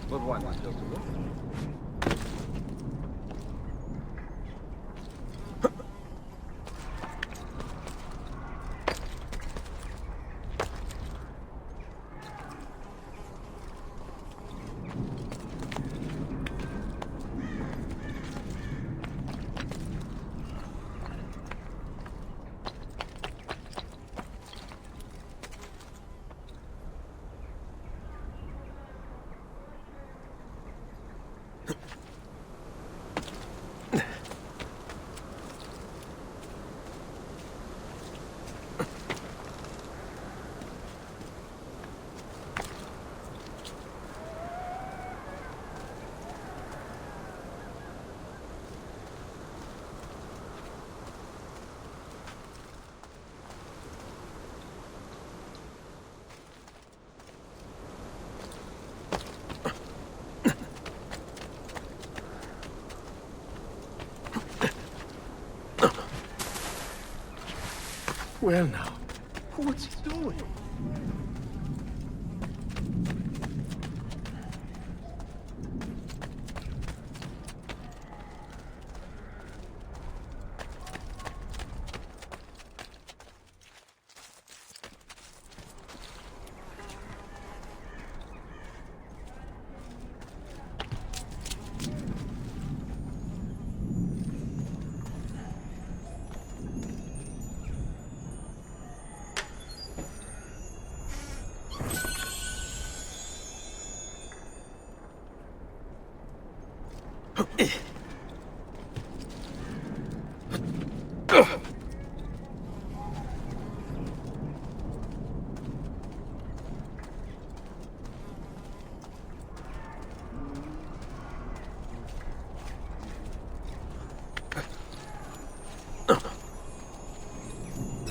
Good one. Still to go. Well now, what's he doing?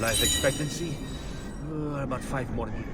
Life expectancy? About 5 more years.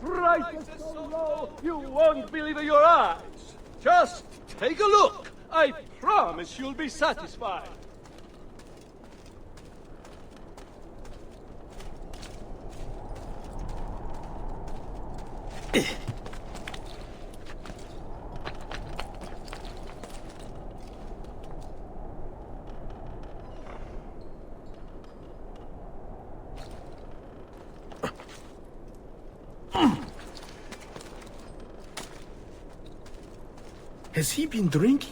Price is so low, you won't believe your eyes. Just take a look. I promise you'll be satisfied. Has he been drinking?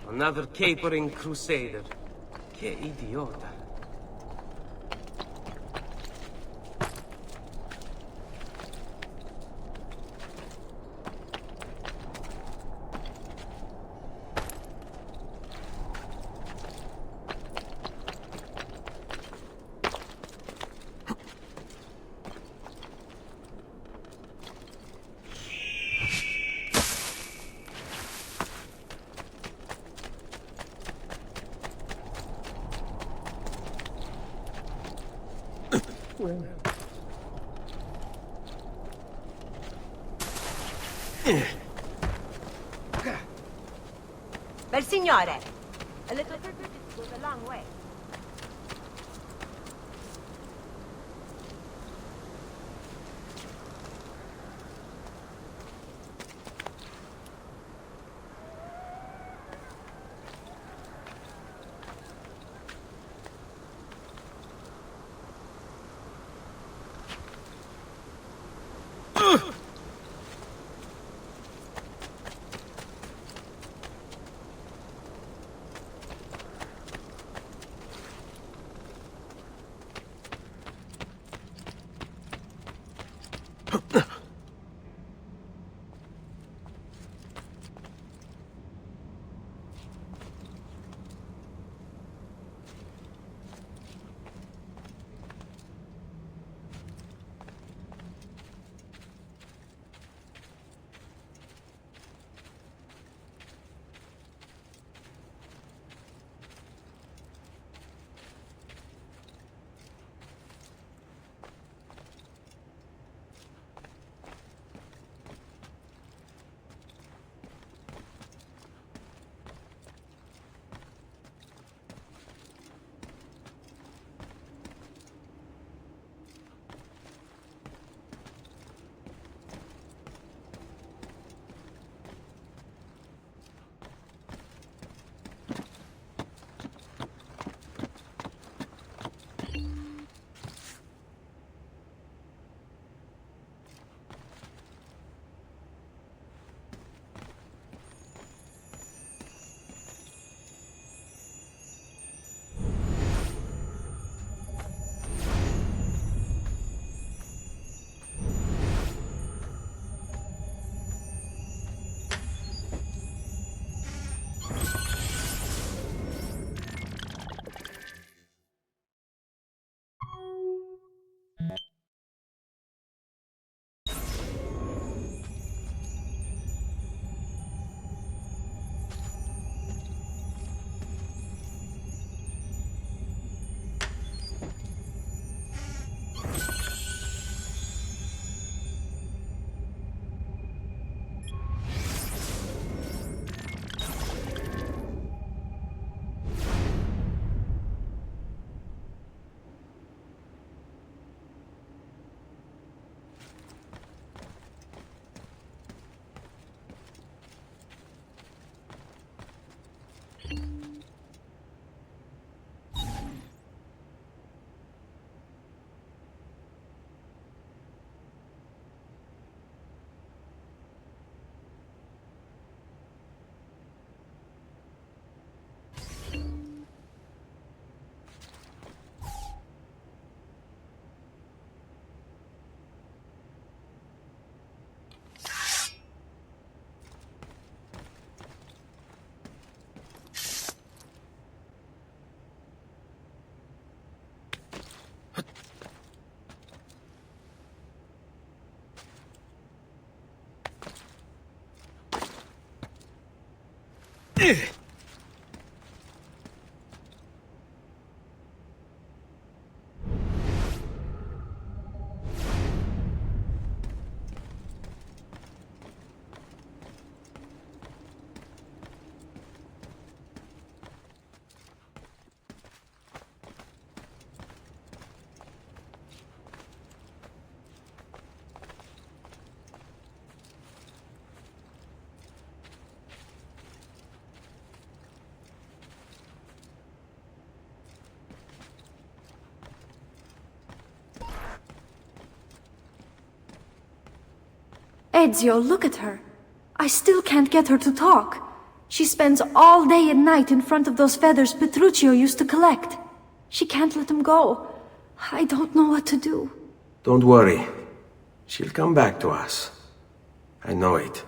Another capering crusader. Che idiota. Bel signore, a little visit goes a long way. Ezio, look at her. I still can't get her to talk. She spends all day and night in front of those feathers Petruchio used to collect. She can't let him go. I don't know what to do. Don't worry. She'll come back to us. I know it.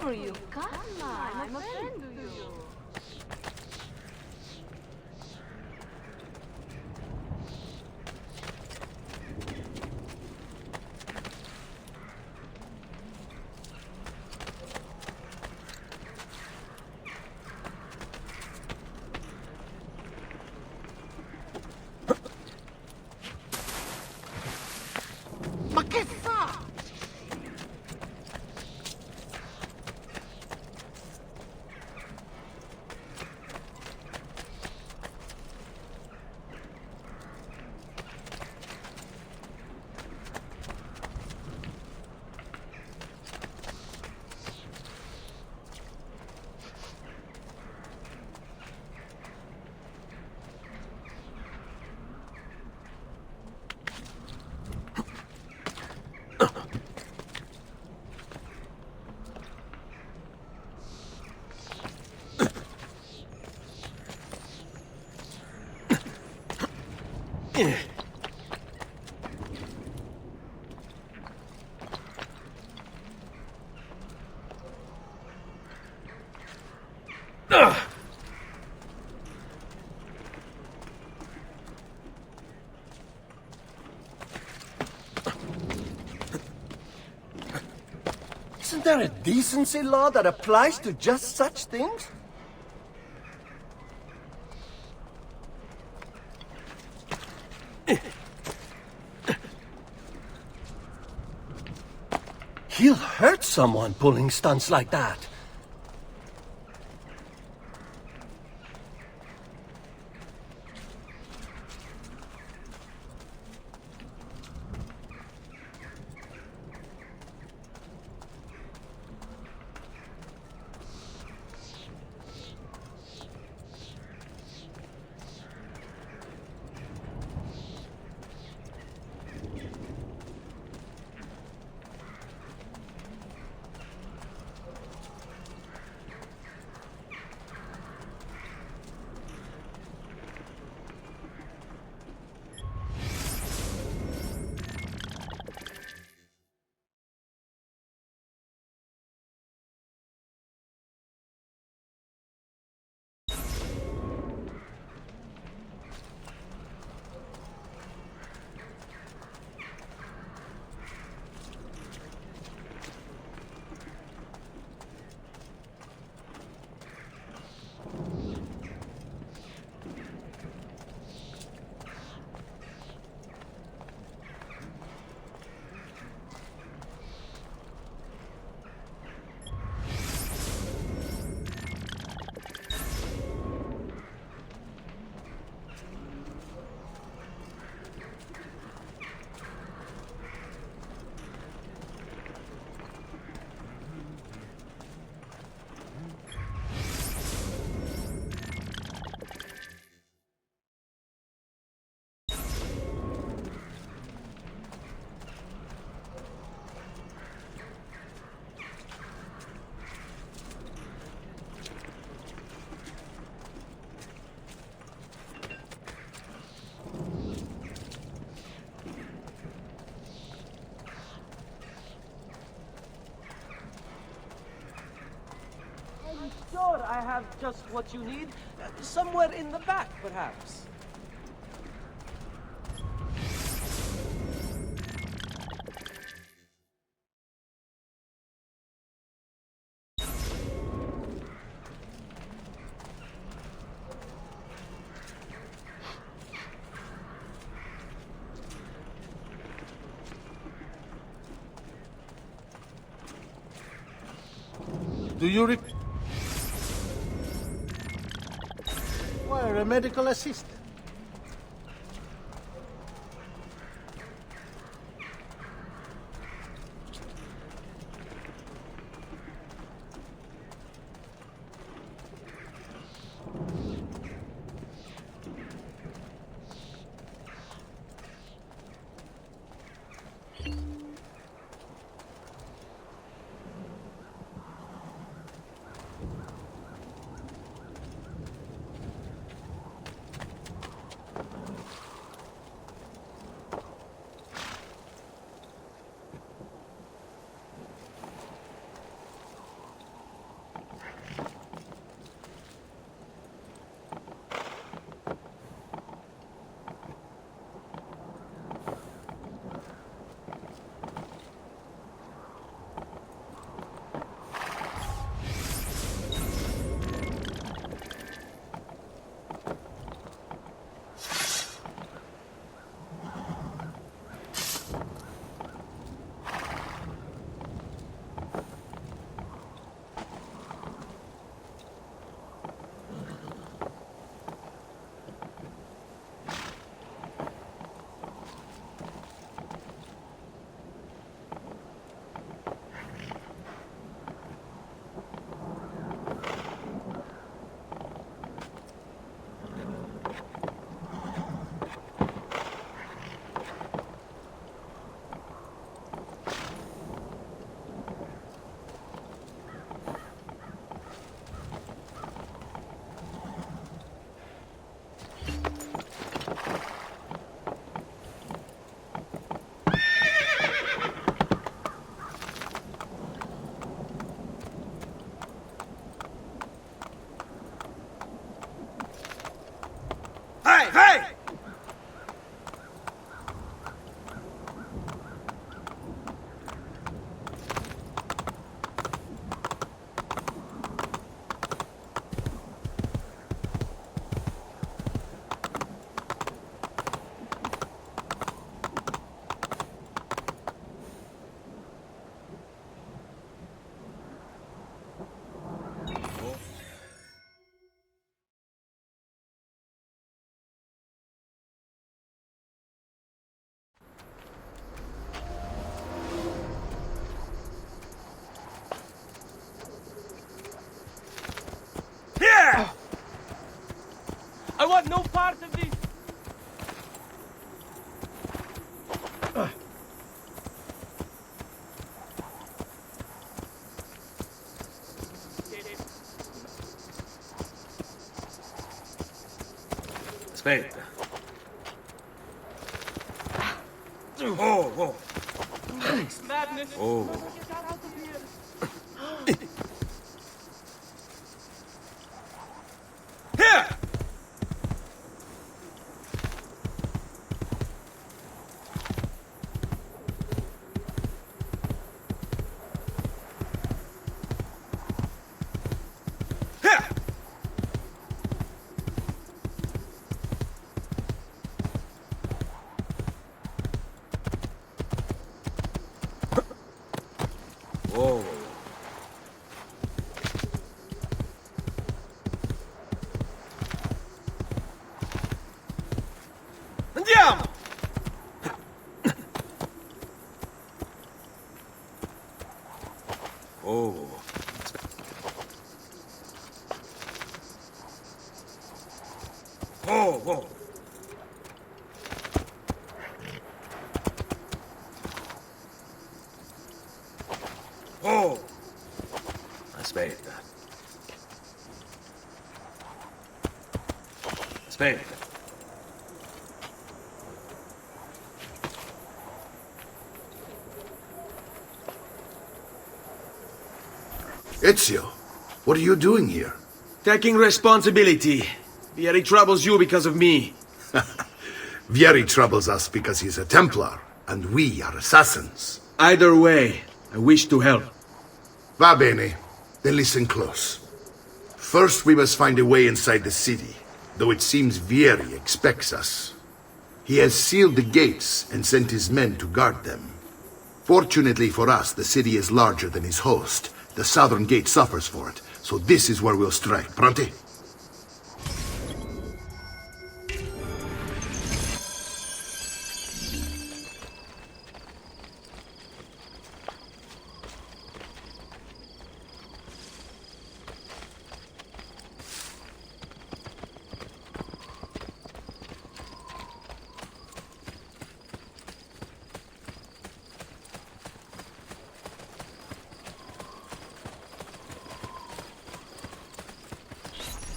You. Come on, I'm a friend to you. Ma che fa? Isn't there a decency law that applies to just such things? He'll hurt someone pulling stunts like that. Sure, I have just what you need. Somewhere in the back, perhaps. Do you require a medical assistant? want no part of this! Aspetta. Oh, oh. Madness! Oh. Get out of here! Here! Whoa. Andiamo! Oh. Oh, whoa. Oh! Aspetta. Aspetta. Ezio, what are you doing here? Taking responsibility. Vieri troubles you because of me. Vieri troubles us because he's a Templar, and we are assassins. Either way, I wish to help. Va bene. Then listen close. First, we must find a way inside the city, though it seems Vieri expects us. He has sealed the gates and sent his men to guard them. Fortunately for us, the city is larger than his host. The southern gate suffers for it, so this is where we'll strike. Pronti?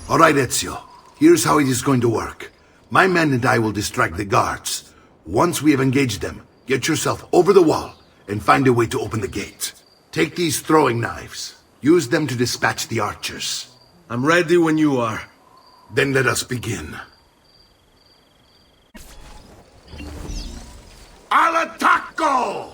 All right, Ezio. Here's how it is going to work. My men and I will distract the guards. Once we have engaged them, get yourself over the wall and find a way to open the gate. Take these throwing knives. Use them to dispatch the archers. I'm ready when you are. Then let us begin. Al attacco!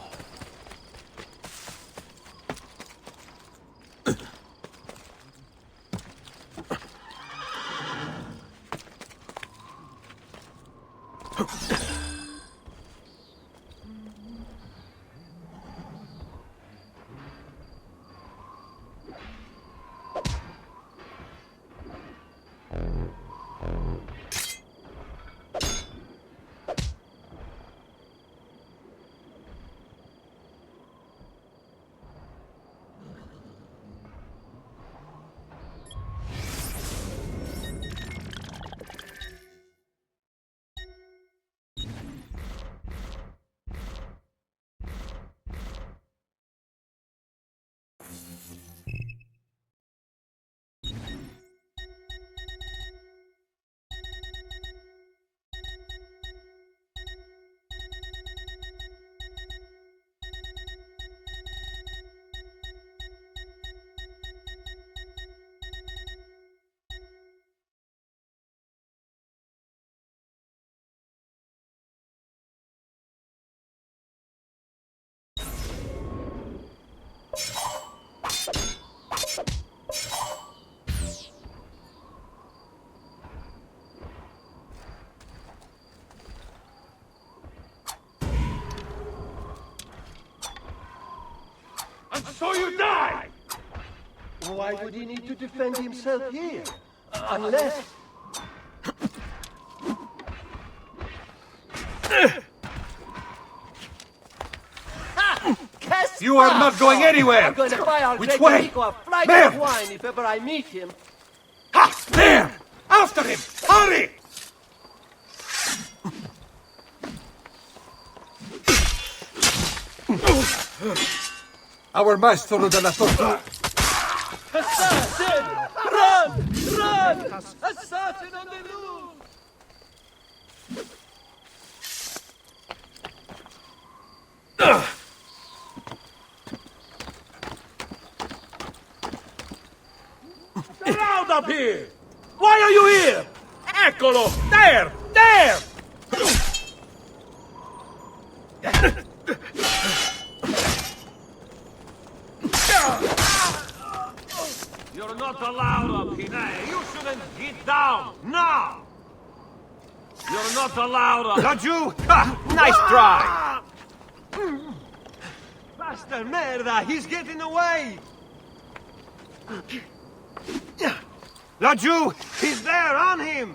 So you die! Why would he need to defend himself here? Unless... You are not going anywhere! I'm going to buy our Which great way? Nico a flight There! of wine if ever I meet him. Ha! There! After him! Hurry! Our maestro della tortura. Assassin! Run! Run! Assassin on the loose! Get out up here! Why are you here? Eccolo! There! There! You're not allowed up here. Hey, you shouldn't get down! Now! You're not allowed up. Got you? Ha! Nice try! Basta merda! He's getting away! Laju! He's there, on him!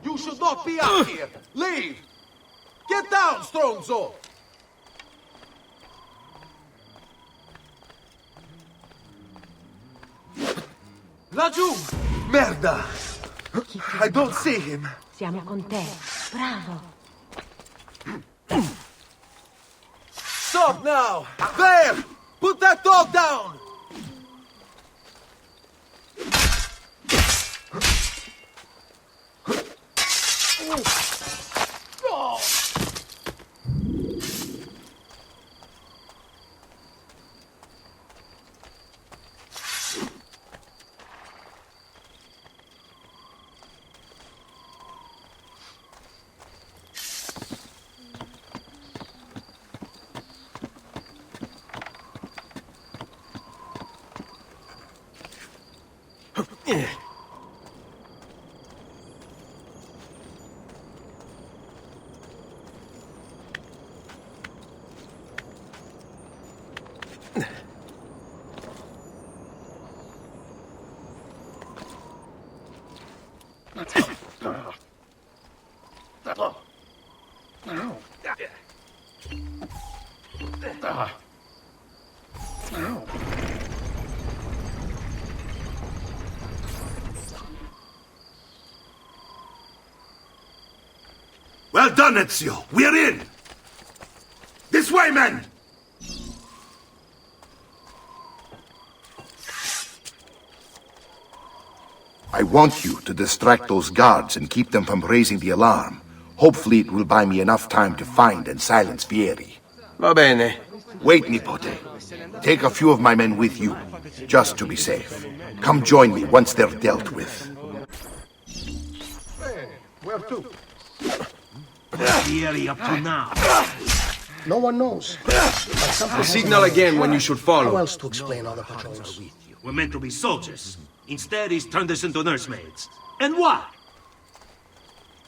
You should not be out here! Leave! Get down, Stronzo! Laggiù! Merda! I don't see him. Siamo con te. Bravo. Stop now! There! Put that dog down! Well done, Ezio. We're in. This way, men. I want you to distract those guards and keep them from raising the alarm. Hopefully it will buy me enough time to find and silence Vieri. Va bene. Wait, Nipote. Take a few of my men with you, just to be safe. Come join me once they're dealt with. Where to? Vieri up to now. No one knows. Signal again when you should How follow. else to explain other patrols? We're meant to be soldiers. Instead, he's turned us into nursemaids. And why?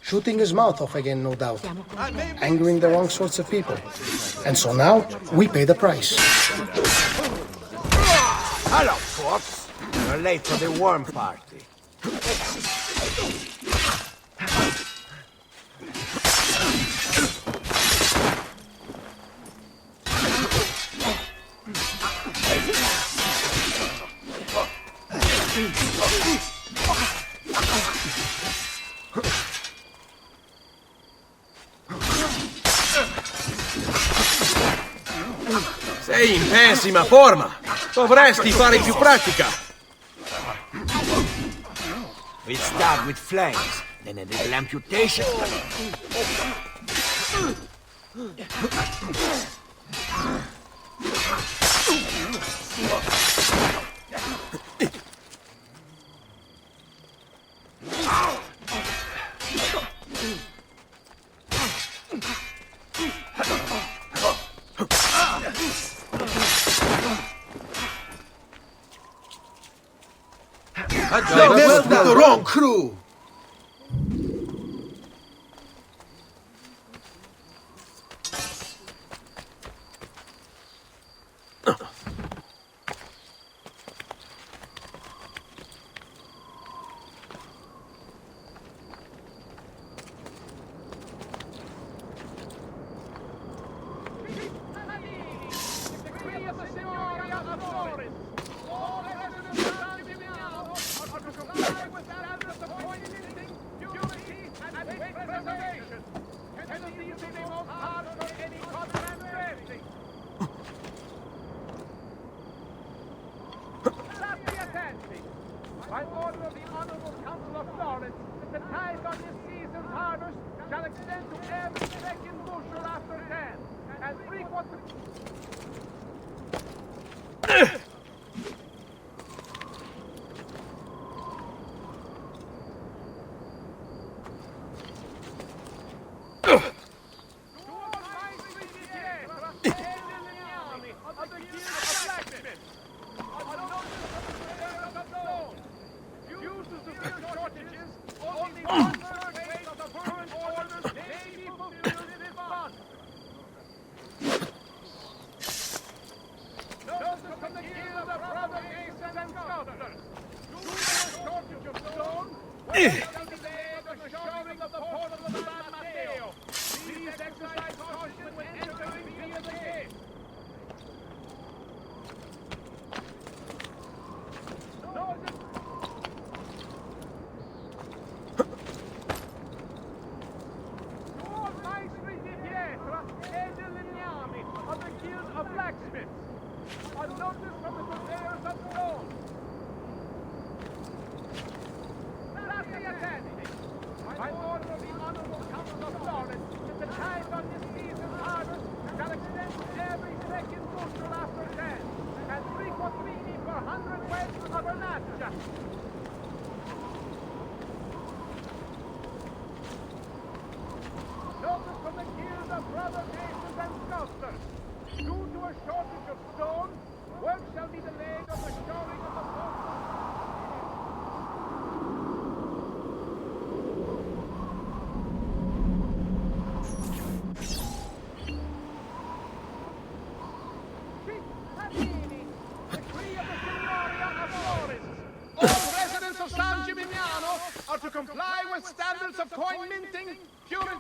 Shooting his mouth off again, no doubt. Angering the wrong sorts of people. And so now, we pay the price. Hello, folks. You're late for the worm party. Sei in pessima forma. Dovresti fare più pratica. We start with flames, then a little amputation. They messed with the wrong crew. Stati attenti! By order of the Honorable Council of Florence, the tithe on this season's harvest shall extend to every second bushel after 10, and 3/4...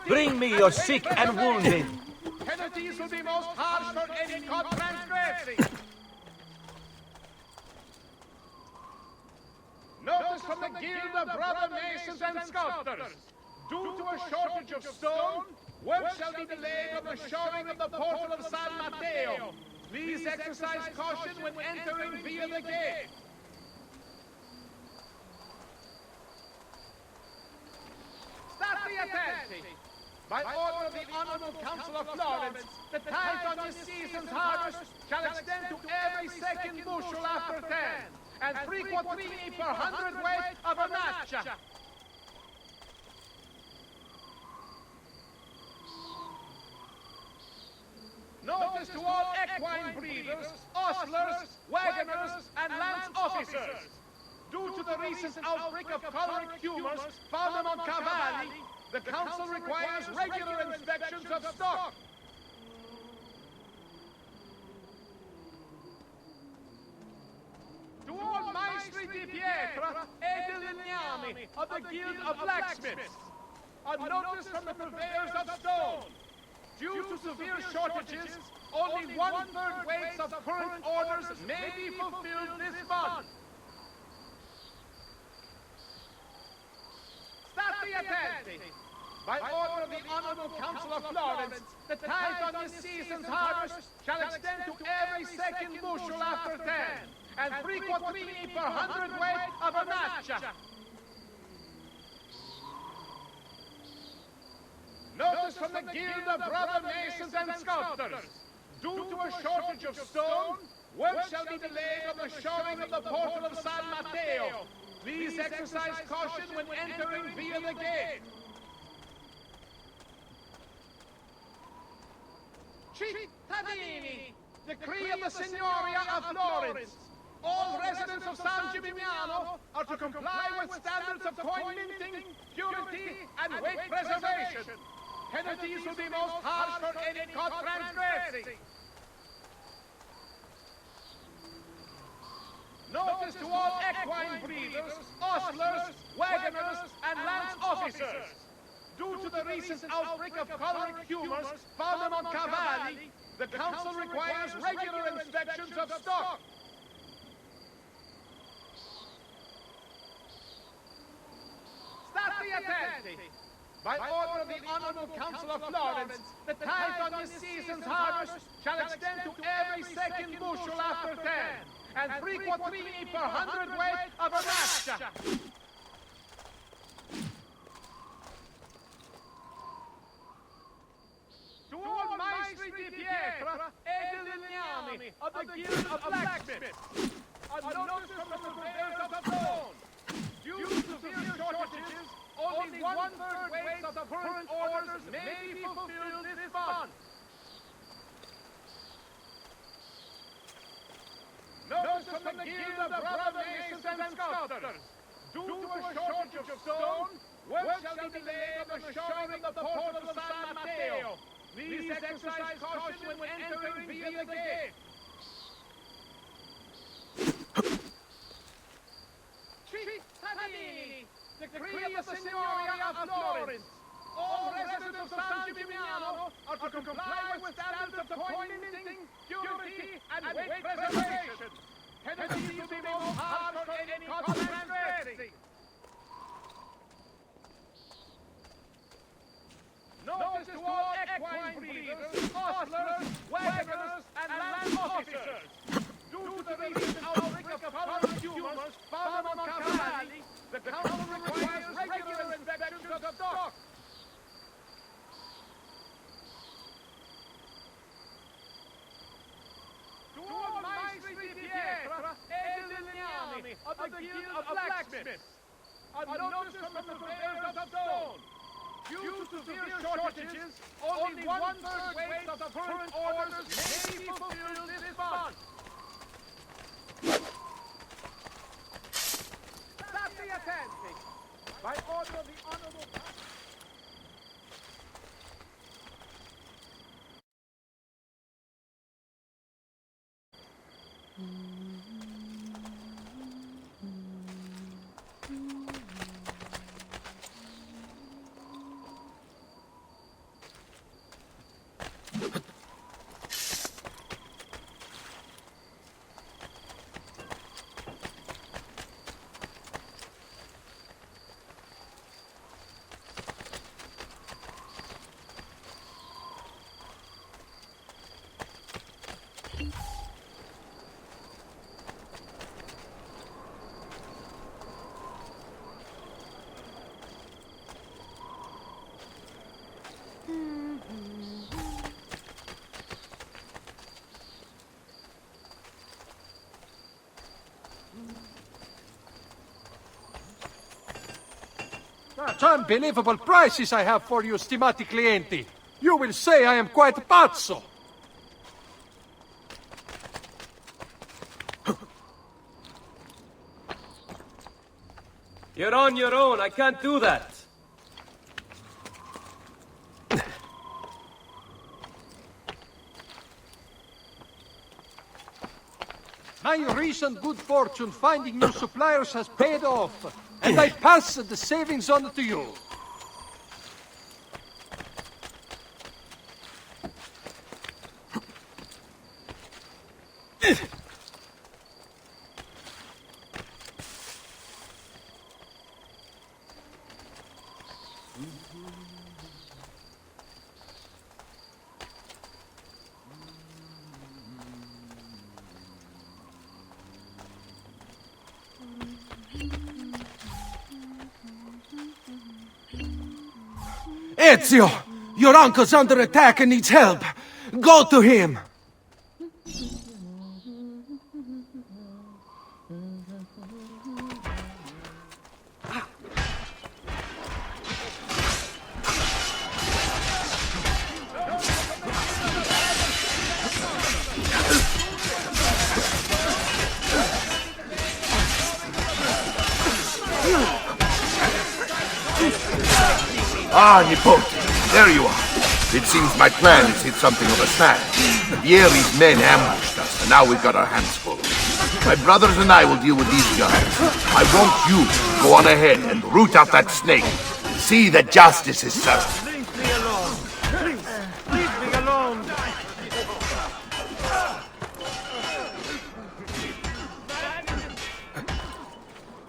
Bring me your sick and wounded. Penalties will be most harsh for any caught transgressing. Notice from the Guild of Brother Masons and Sculptors. Due to a shortage of stone, work shall be delayed on the shoring of the portal of San Mateo. Please exercise caution when entering via the gate. Stati attenti! By order of the Honorable Council of Florence, the tithe on this season's harvest shall extend to every second bushel after 10, and 3/4 per hundredweight of a matcha. Notice to all equine breeders, ostlers, wagoners, and lance officers. Due to the recent outbreak of choleric tumors found among cavalli, the Council requires regular inspections of stock. To all Maestri di Pietra e di Legnami of the Guild of Blacksmiths, a notice from the purveyors of stone. Due to severe shortages, only 1/3 weights of current orders may be fulfilled this month. Stati attenti! By order of the Honorable Council of Florence, the tithe on this season's harvest shall extend to every second bushel after 10, and 3/4 per hundredweight of a matcha. Notice from the Guild of Brother Masons and Sculptors. Due to a shortage of stone, work shall be delayed on the shoring of the portal of San Mateo. Please exercise caution when entering via the gate. Cittadini, decree of the Signoria of Florence. All residents of San Gimignano are to comply with standards of coin minting, purity, and weight preservation. Penalties will be most harsh for any caught transgressing. Notice to all equine breeders, ostlers, wagoners, and lance officers. Due to the recent outbreak of choleric tumors found among cavalli, the Council requires regular inspections of stock. Stati attenti! By order of the Honorable Council of Florence, the tithe on this season's harvest shall extend to every second bushel after 10, and 3 quattrini per hundredweight of a rascia. To all maestri di pietra e di legnami of the Guild of Blacksmiths, a notice from the purveyors of stone. Due to severe shortages, only 1/3 weight of the current orders may be fulfilled this month. Notice from the Guild of Brother Masons and Sculptors. Due to a shortage of stone, work shall be delayed on the shoring of the portal of San Matteo. Please exercise caution when entering via the gate. Cittadini, decree of the Signoria of Florence. All residents of San Gimignano are to comply with standards of pointing, purity, and weight preservation. Penalties to be most hard for any cause of transgressing. Notice to all equine breeders, ostlers, wagoners, and land officers. Due to the recent outbreak of cholera tumors found among cavalli, the council requires regular inspections of stock. To all maestri di pietra e di legnami of the Guild of Blacksmiths, a notice from the purveyors of stone. Due to severe shortages, only 1/3 weight of the current orders may be fulfilled this month. State attenti. By order of the Honorable Such unbelievable prices I have for you, stimati clienti. You will say I am quite pazzo. You're on your own. I can't do that. My recent good fortune finding new suppliers has paid off, and I pass the savings on to you. Ezio! Your uncle's under attack and needs help. Go to him! Ah, Nipote, there you are. It seems my plan has hit something of a snag. Vieri's men ambushed us, and now we've got our hands full. My brothers and I will deal with these guys. I want you to go on ahead and root out that snake. See that justice is served. Leave me alone. Please, leave me alone.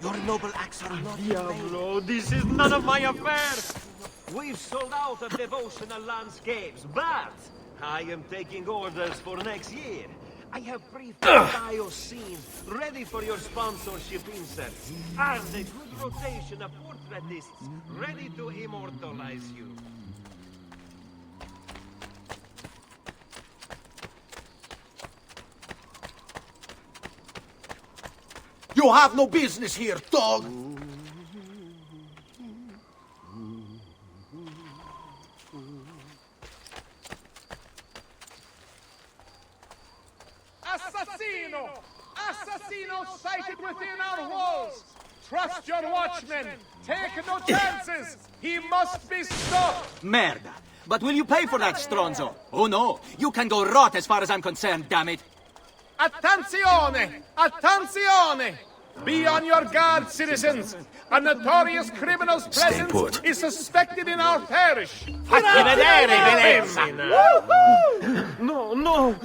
Your noble acts are not Diablo, this is none of my affair. We've sold out of devotional landscapes, but I am taking orders for next year. I have briefed Bioscene ready for your sponsorship inserts, and a good rotation of portraitists ready to immortalize you. You have no business here, dog! Assassino! Assassino sighted within our walls! Trust your watchmen! Take no chances! He must be stopped! Merda! But will you pay for that, Stronzo? Oh no! You can go rot as far as I'm concerned, damn it! Attenzione! Attenzione! Be on your guard, citizens! A notorious criminal's presence is suspected in our parish! No, no!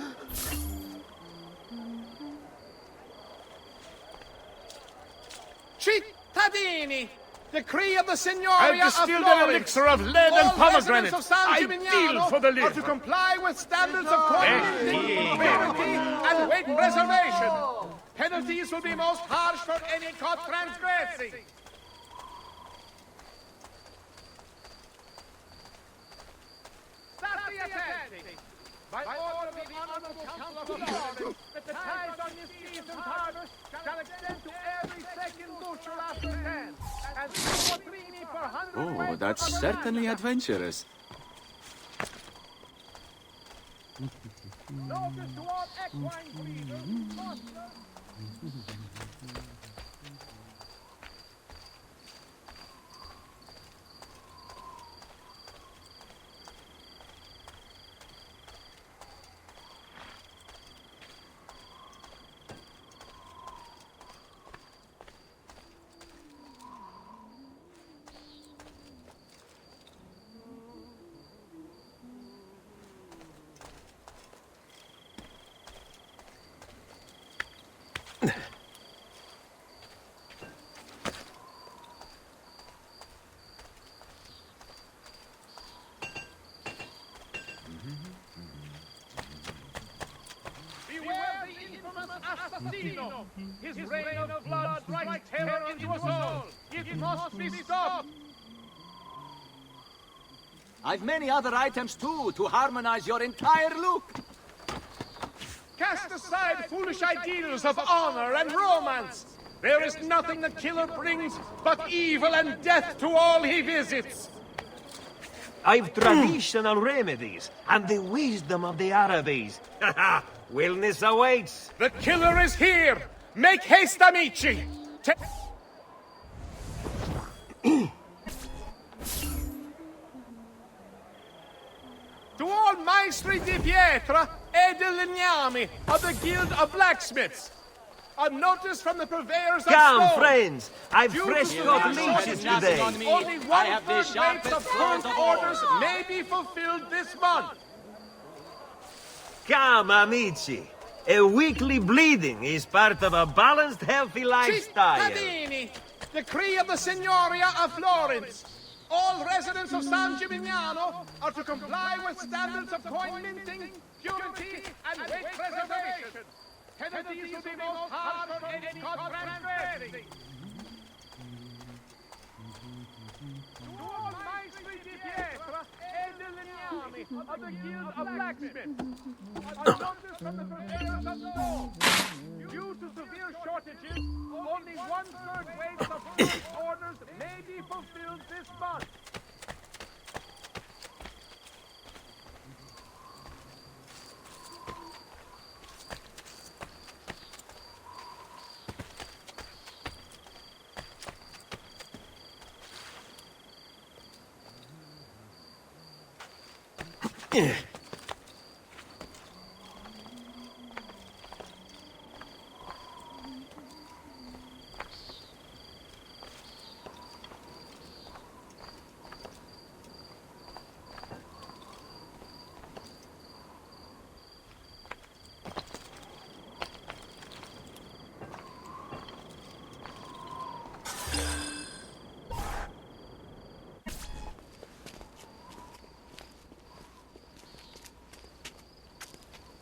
Cittadini! Decree of the Signoria I've distilled an elixir of lead and pomegranate. Ideal for the are liver. to comply with standards of quality, purity, and weight preservation. Penalties will be most harsh for any caught transgressing. Start the attending. By order of the Honorable Council of Lords, the tithes on this season's harvest shall extend to every second bushel after 10, and 2 quattrini per 100 weight. Oh, that's certainly adventurous. Notice to all equine breeders, foster. Beware the infamous Assassino! His reign of blood strikes terror into us all! It must be stopped! I've many other items too, to harmonize your entire look. Cast aside foolish ideals of honor and romance! There is nothing the killer brings but evil and death to all he visits! I've traditional remedies and the wisdom of the Arabes. Wellness awaits. The killer is here! Make haste, amici! To all Maestri di Pietra e di Legnami of the Guild of Blacksmiths! A notice from the purveyors of Come, stone. friends! I've Due fresh to got the leeches shortages, today. Only one-third weights of current orders may be fulfilled this month. Come, amici. A weekly bleeding is part of a balanced, healthy lifestyle. Cittadini, decree of the Signoria of Florence. All residents of San Gimignano are to comply with standards of coin minting, purity, and weight preservation. Penalties will be most harsh for any caught transgressing. To all Maestri di Pietra e di Legnami of the Guild of Blacksmiths, a notice from the purveyors of stone. Due to severe shortages, only one-third weights of current orders may be fulfilled this month.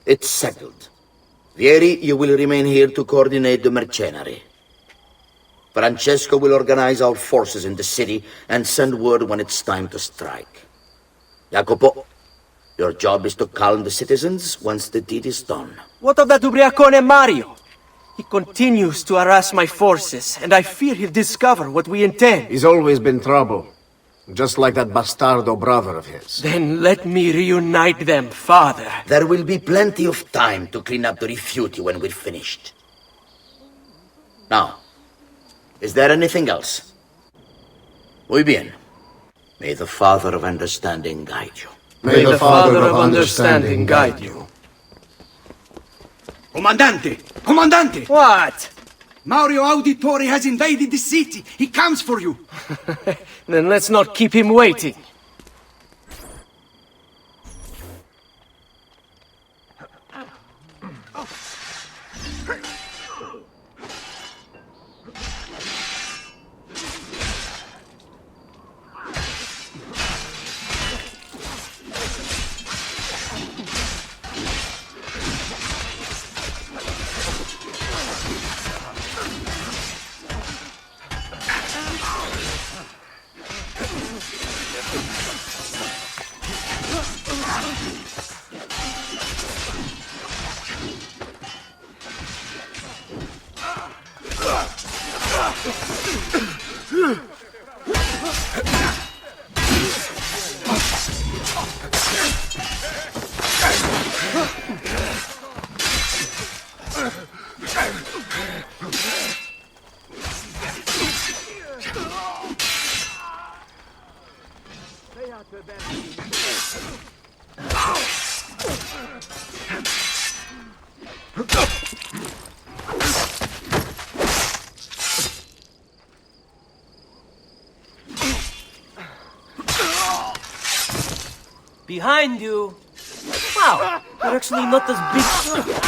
It's settled. Vieri, you will remain here to coordinate the mercenary. Francesco will organize our forces in the city and send word when it's time to strike. Jacopo, your job is to calm the citizens once the deed is done. What of that Ubriacone Mario? He continues to harass my forces, and I fear he'll discover what we intend. He's always been trouble. Just like that bastardo brother of his. Then let me reunite them, father. There will be plenty of time to clean up the Rifiuti when we're finished. Now, is there anything else? Muy bien. May the Father of Understanding guide you. May the Father of Understanding guide you. Comandante! Comandante! What? Mario Auditore has invaded the city. He comes for you. Then let's not keep him waiting. Behind you! Wow, you're actually not as big.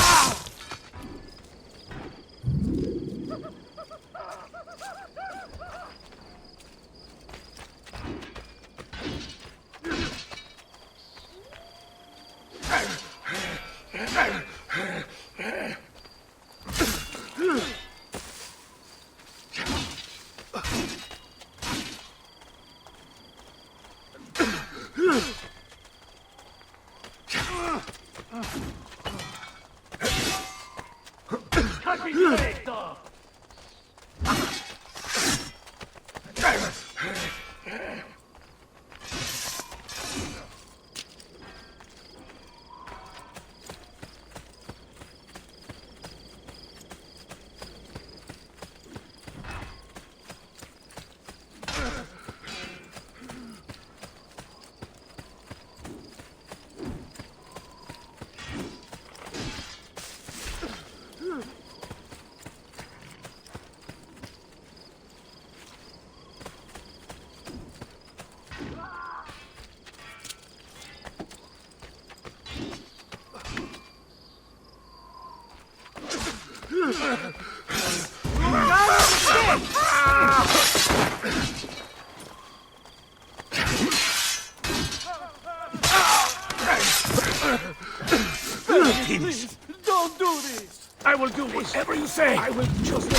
Please, don't do this! I will do whatever you say! I will just...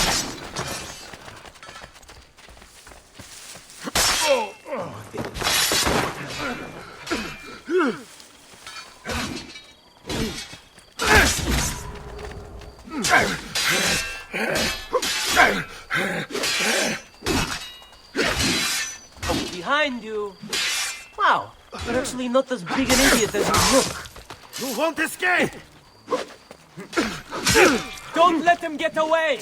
Behind you! Wow, you're actually not as big an idiot as you look. You won't escape! Don't let him get away!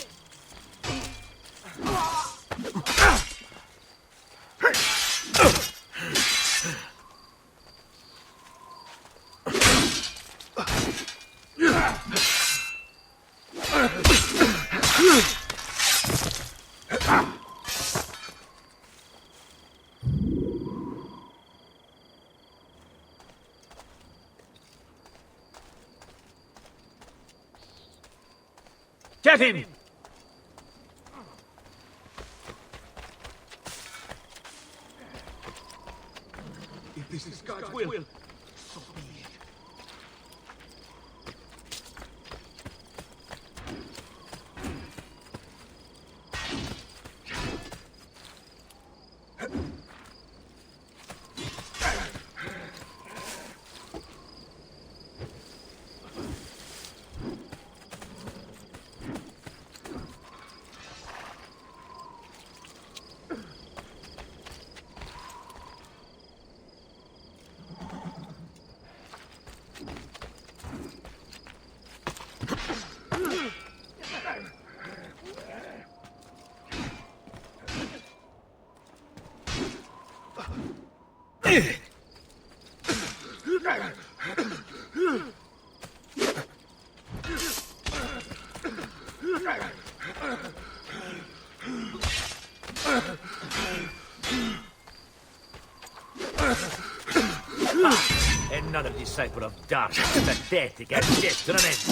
Get him! If this is God's will, so be it. disciple of darkness, pathetic and detriment.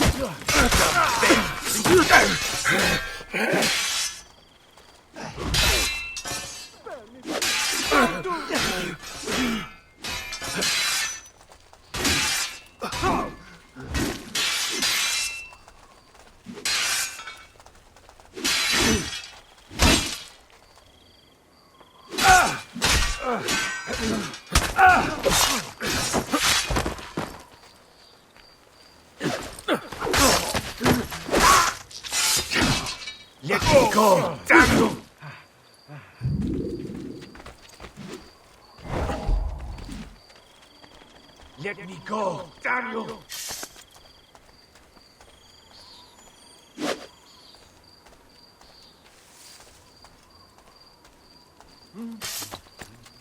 Let me go! Damn you! Let me go! Damn you!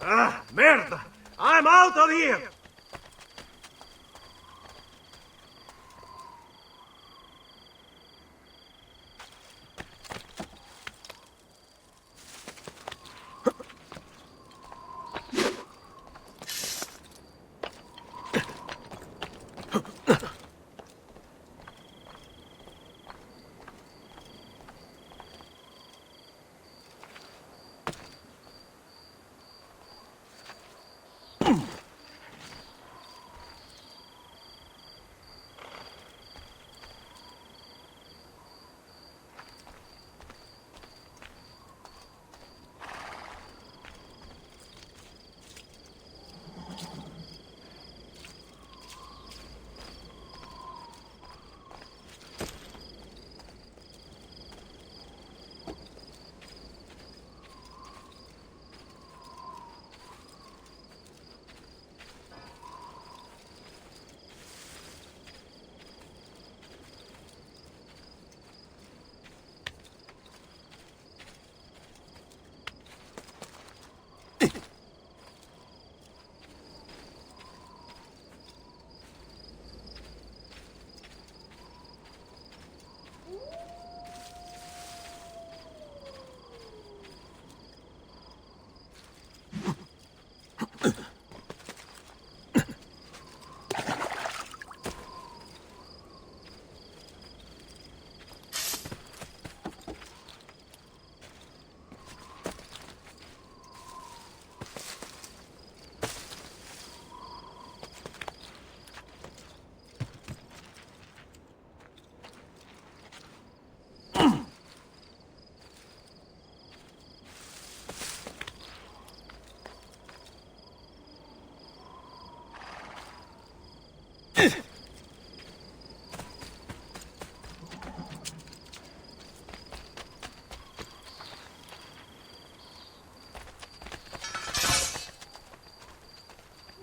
Ah, merda! I'm out of here!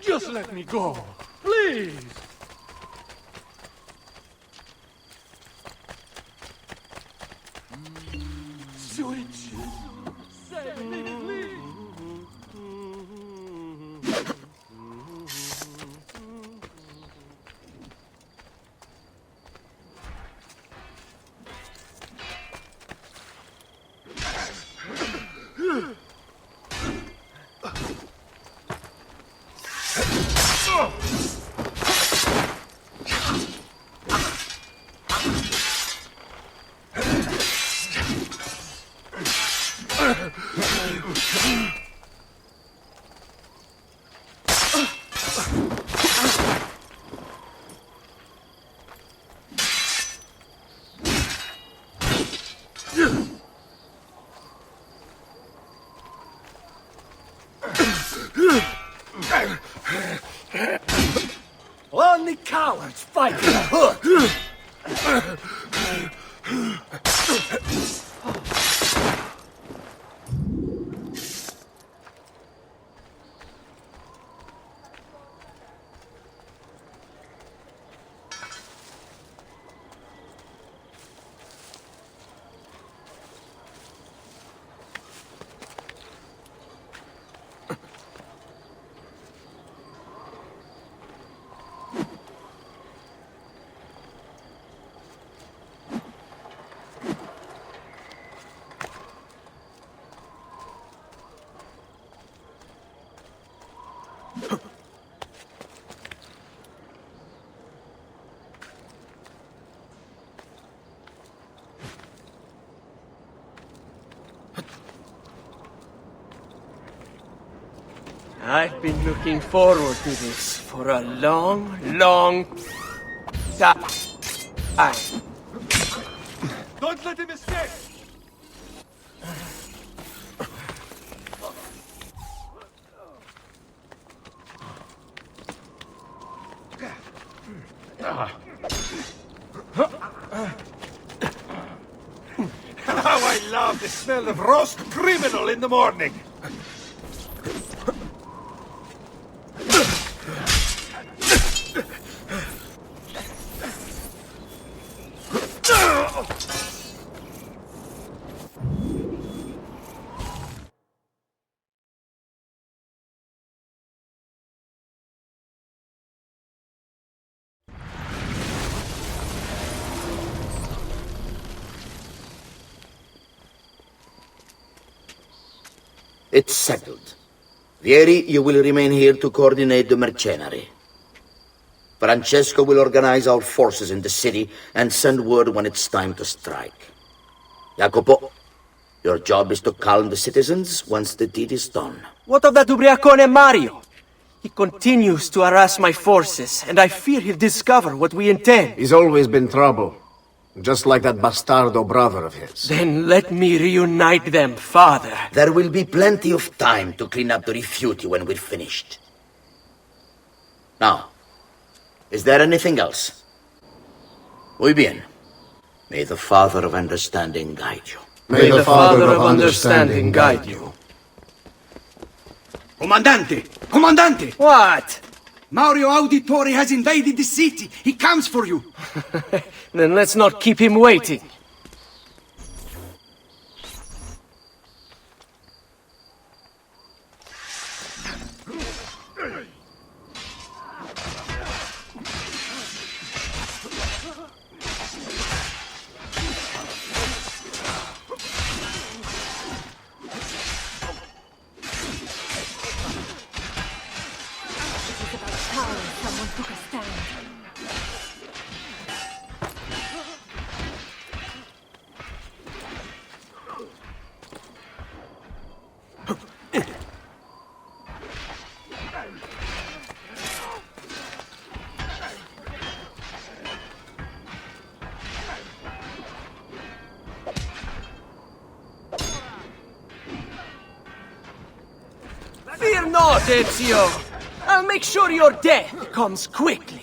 Just let me go, please! Switch! Save me, please! Only cowards fight in the hood! I've been looking forward to this for a long, long time. Don't let him escape! How I love the smell of roast criminal in the morning! It's settled. Vieri, you will remain here to coordinate the mercenary. Francesco will organize our forces in the city and send word when it's time to strike. Jacopo, your job is to calm the citizens once the deed is done. What of that ubriacone Mario? He continues to harass my forces, and I fear he'll discover what we intend. He's always been trouble. Just like that bastardo brother of his. Then let me reunite them, father. There will be plenty of time to clean up the rifiuti when we're finished. Now, is there anything else? Muy bien. May the Father of Understanding guide you. May the Father of Understanding guide you. Comandante! Comandante! What? Mario Auditore has invaded the city. He comes for you. Then let's not keep him waiting. Someone took a stand. Fear not, Ezio! I'll make sure your death comes quickly.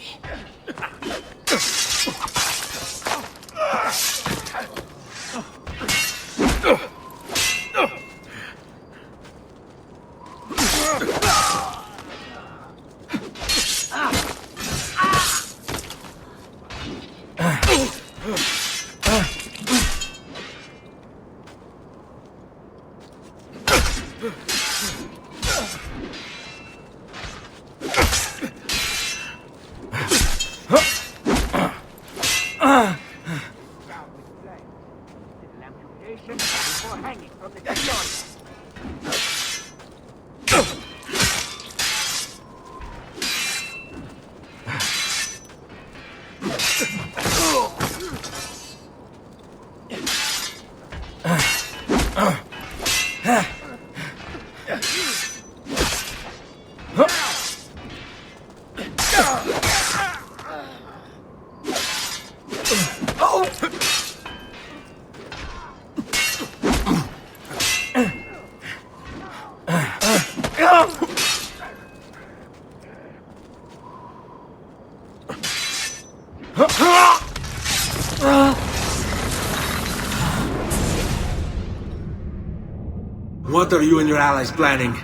What are you and your allies planning?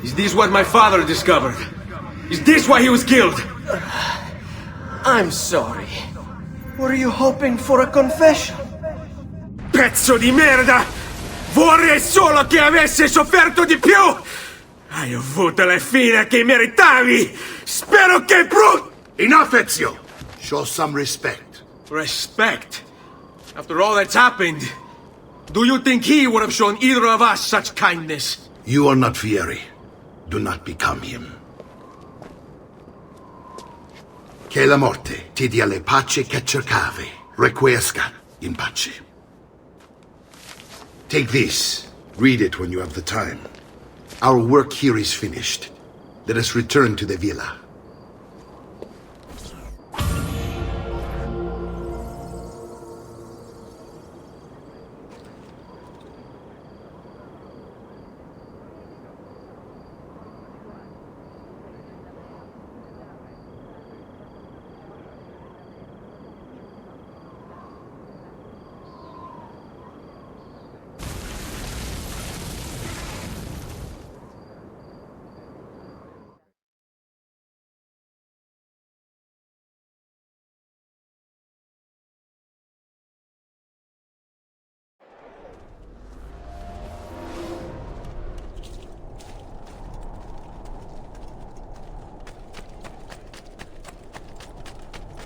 Is this what my father discovered? Is this why he was killed? I'm sorry. Were you hoping for a confession? Pezzo di merda! Vorrei solo che avesse sofferto di più! Hai avuto la fine che meritavi! Spero che Enough, Ezio! Show some respect. Respect? After all that's happened, do you think he would have shown either of us such kindness? You are not Vieri. Do not become him. Che la morte ti dia le pace che cercavi. Requiescat in pace. Take this. Read it when you have the time. Our work here is finished. Let us return to the villa.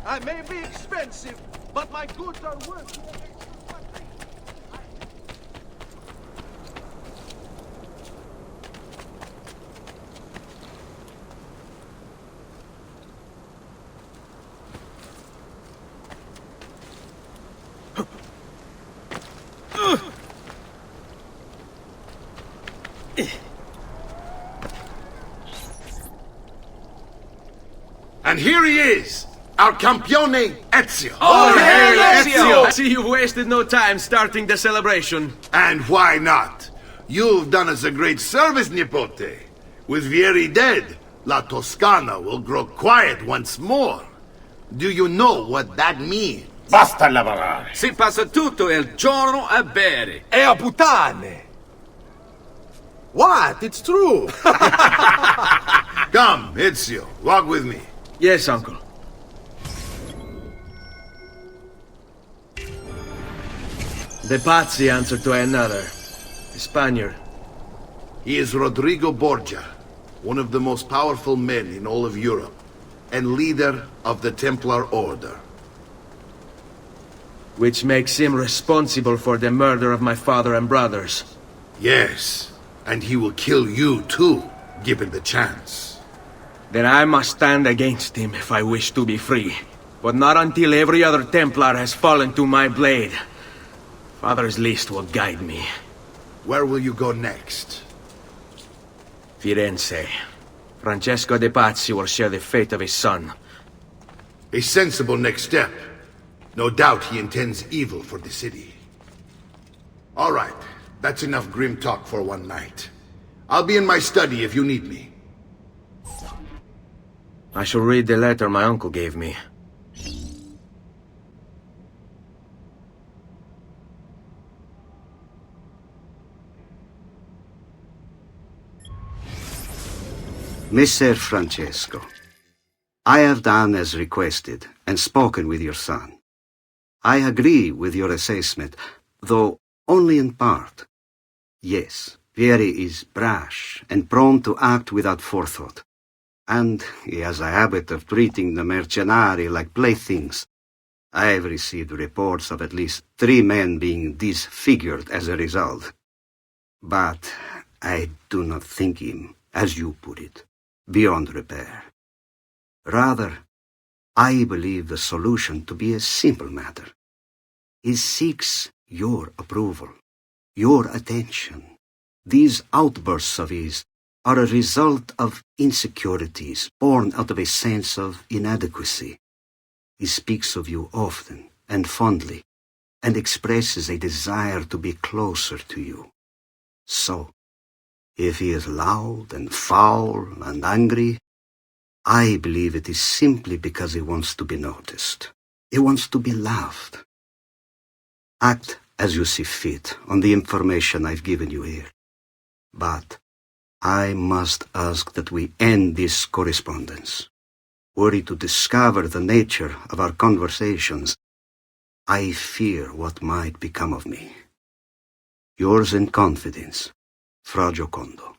I may be expensive, but my goods are worth it. And here he is, our campione Ezio. Oh, hey, Ezio! I see you wasted no time starting the celebration. And why not? You've done us a great service, Nipote. With Vieri dead, La Toscana will grow quiet once more. Do you know what that means? Basta lavorare. Si passa tutto il giorno a bere. E a puttane. What? It's true. Come, Ezio, walk with me. Yes, uncle. The Pazzi answer to another. A Spaniard. He is Rodrigo Borgia, one of the most powerful men in all of Europe, and leader of the Templar Order. Which makes him responsible for the murder of my father and brothers. Yes, and he will kill you too, given the chance. Then I must stand against him if I wish to be free. But not until every other Templar has fallen to my blade. Father's list will guide me. Where will you go next? Firenze. Francesco de Pazzi will share the fate of his son. A sensible next step. No doubt he intends evil for the city. All right, that's enough grim talk for one night. I'll be in my study if you need me. I shall read the letter my uncle gave me. Messer Francesco, I have done as requested and spoken with your son. I agree with your assessment, though only in part. Yes, Vieri is brash and prone to act without forethought, and he has a habit of treating the mercenari like playthings. I have received reports of at least 3 men being disfigured as a result. But I do not think him, as you put it, beyond repair. Rather, I believe the solution to be a simple matter. He seeks your approval, your attention. These outbursts of his are a result of insecurities born out of a sense of inadequacy. He speaks of you often and fondly, and expresses a desire to be closer to you. So, if he is loud and foul and angry, I believe it is simply because he wants to be noticed. He wants to be loved. Act as you see fit on the information I've given you here. But I must ask that we end this correspondence. Were he to discover the nature of our conversations, I fear what might become of me. Yours in confidence, Fra Giocondo.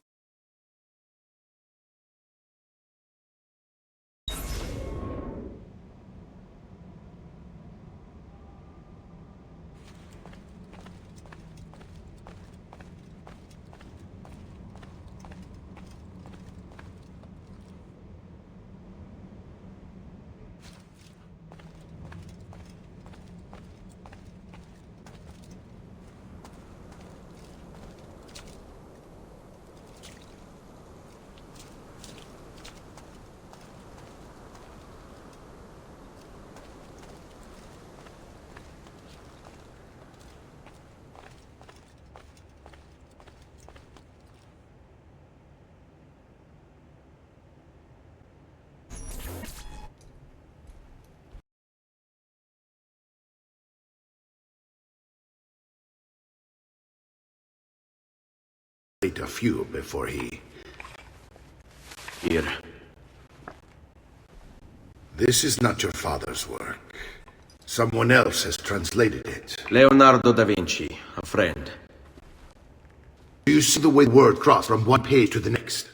translate a few before he... Here. This is not your father's work. Someone else has translated it. Leonardo da Vinci, a friend. Do you see the way the word crossed from one page to the next?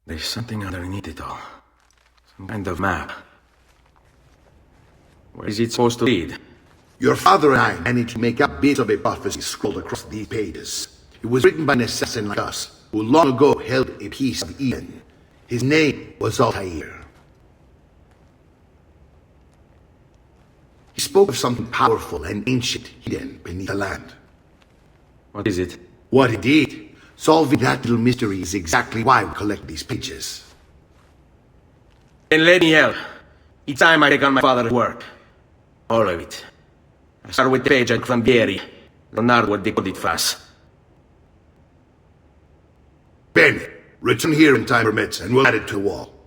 There's something underneath it all. Some kind of map. Where is it supposed to lead? Your father and I managed to make up bits of a prophecy scrolled across these pages. It was written by an assassin like us, who long ago held a piece of Eden. His name was Altair. He spoke of something powerful and ancient hidden beneath the land. What is it? What he did. Solving that little mystery is exactly why we collect these pages. Then let me help. It's time I take on my father's work. All of it. I start with the page from Vieri. Leonardo would decode it fast. Ben, return here in time permits, and we'll add it to the wall.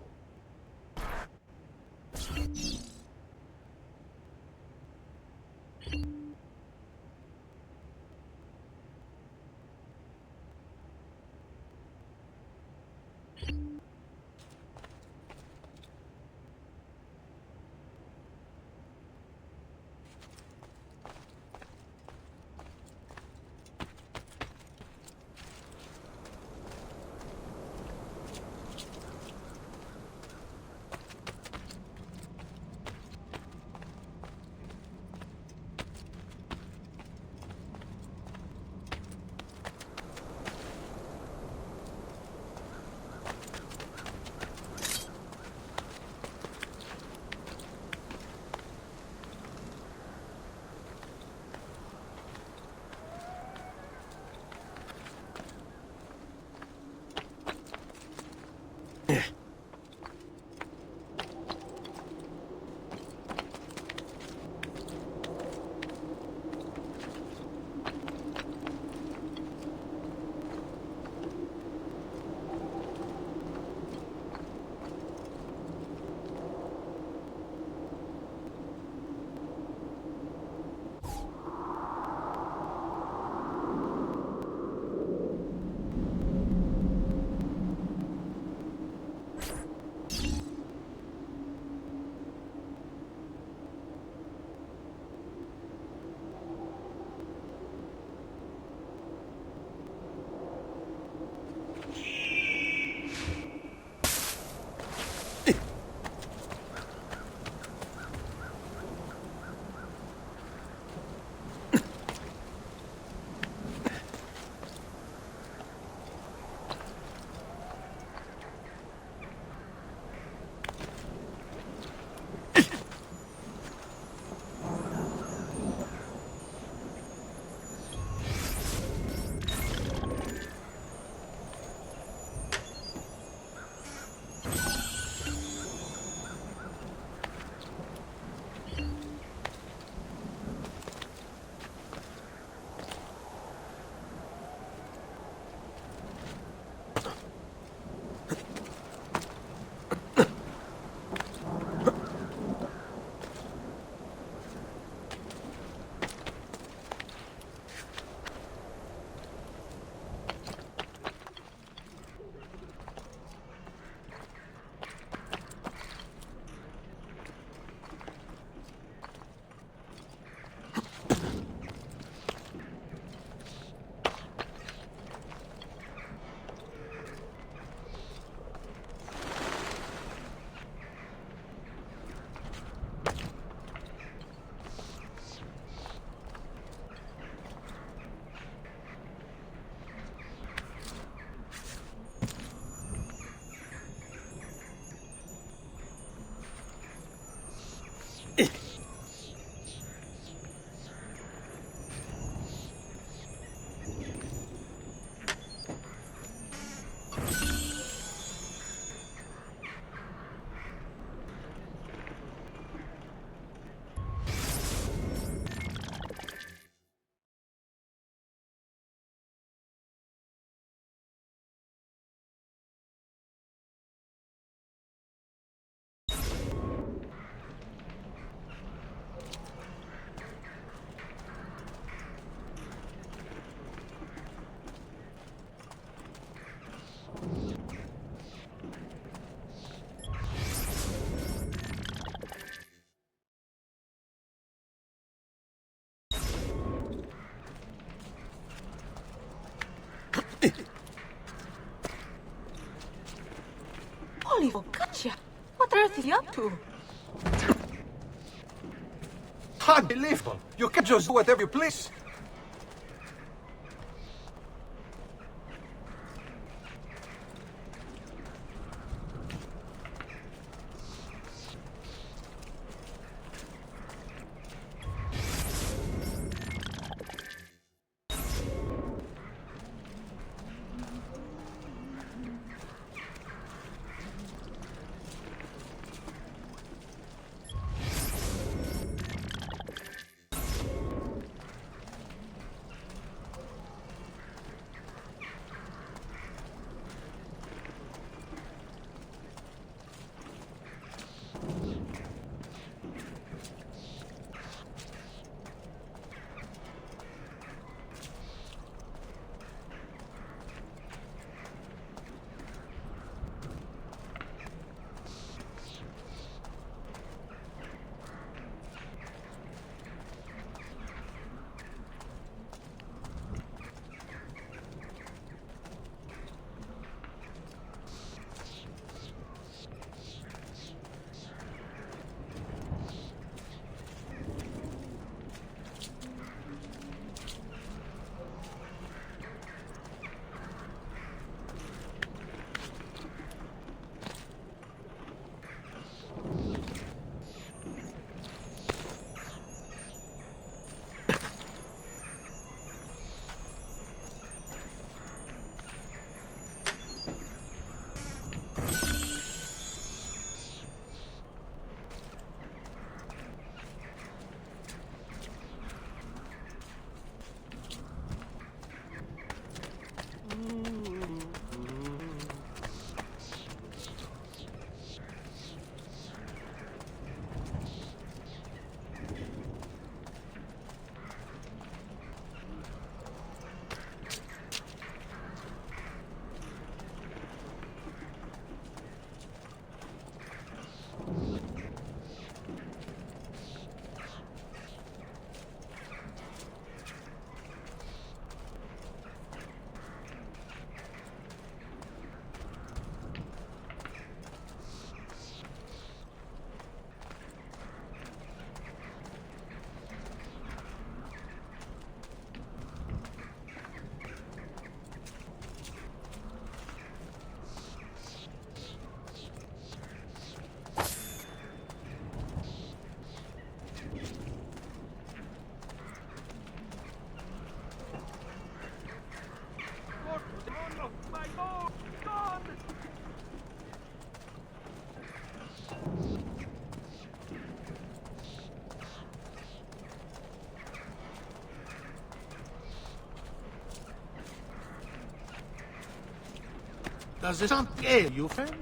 he up to? Unbelievable! You can't just do whatever you please. Does this sound gay, you friend?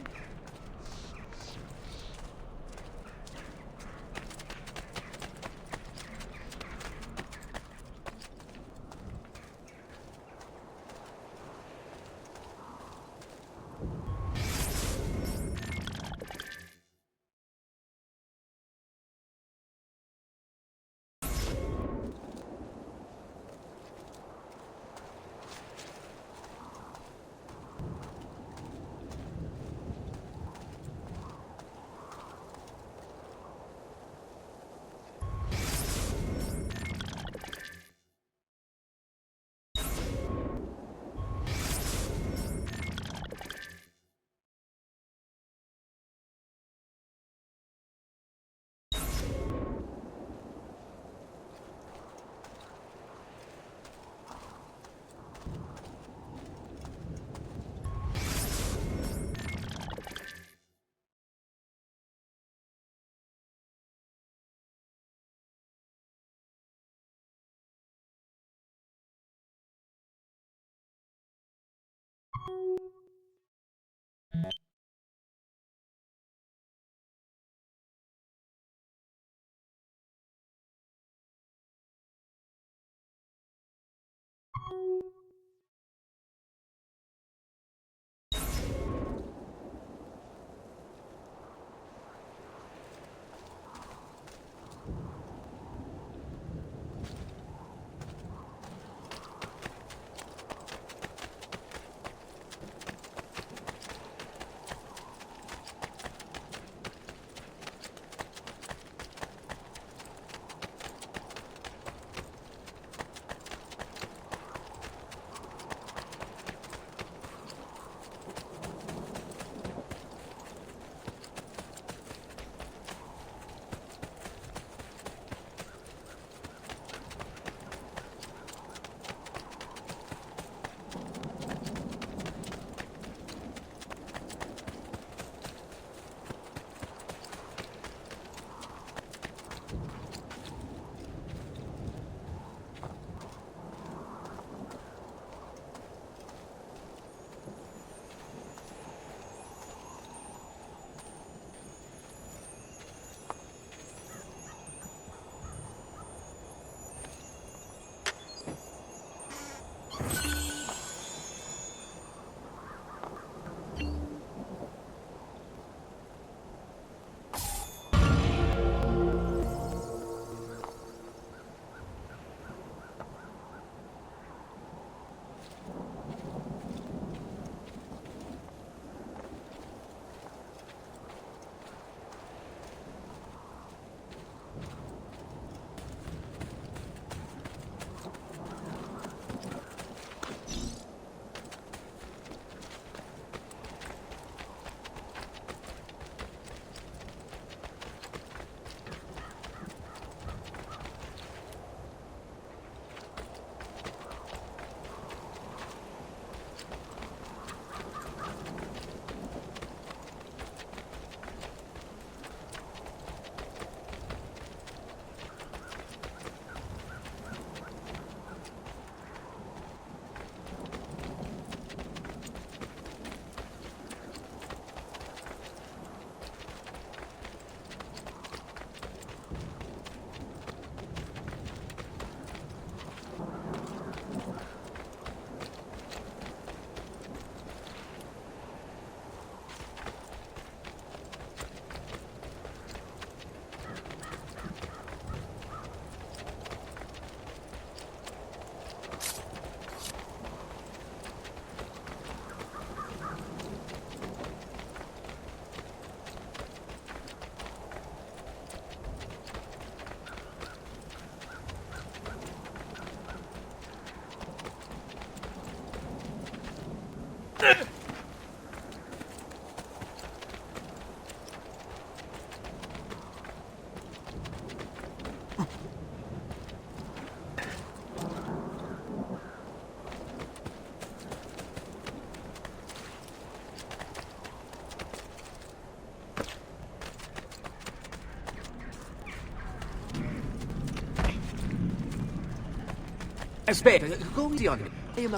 a spade. Go easy on me.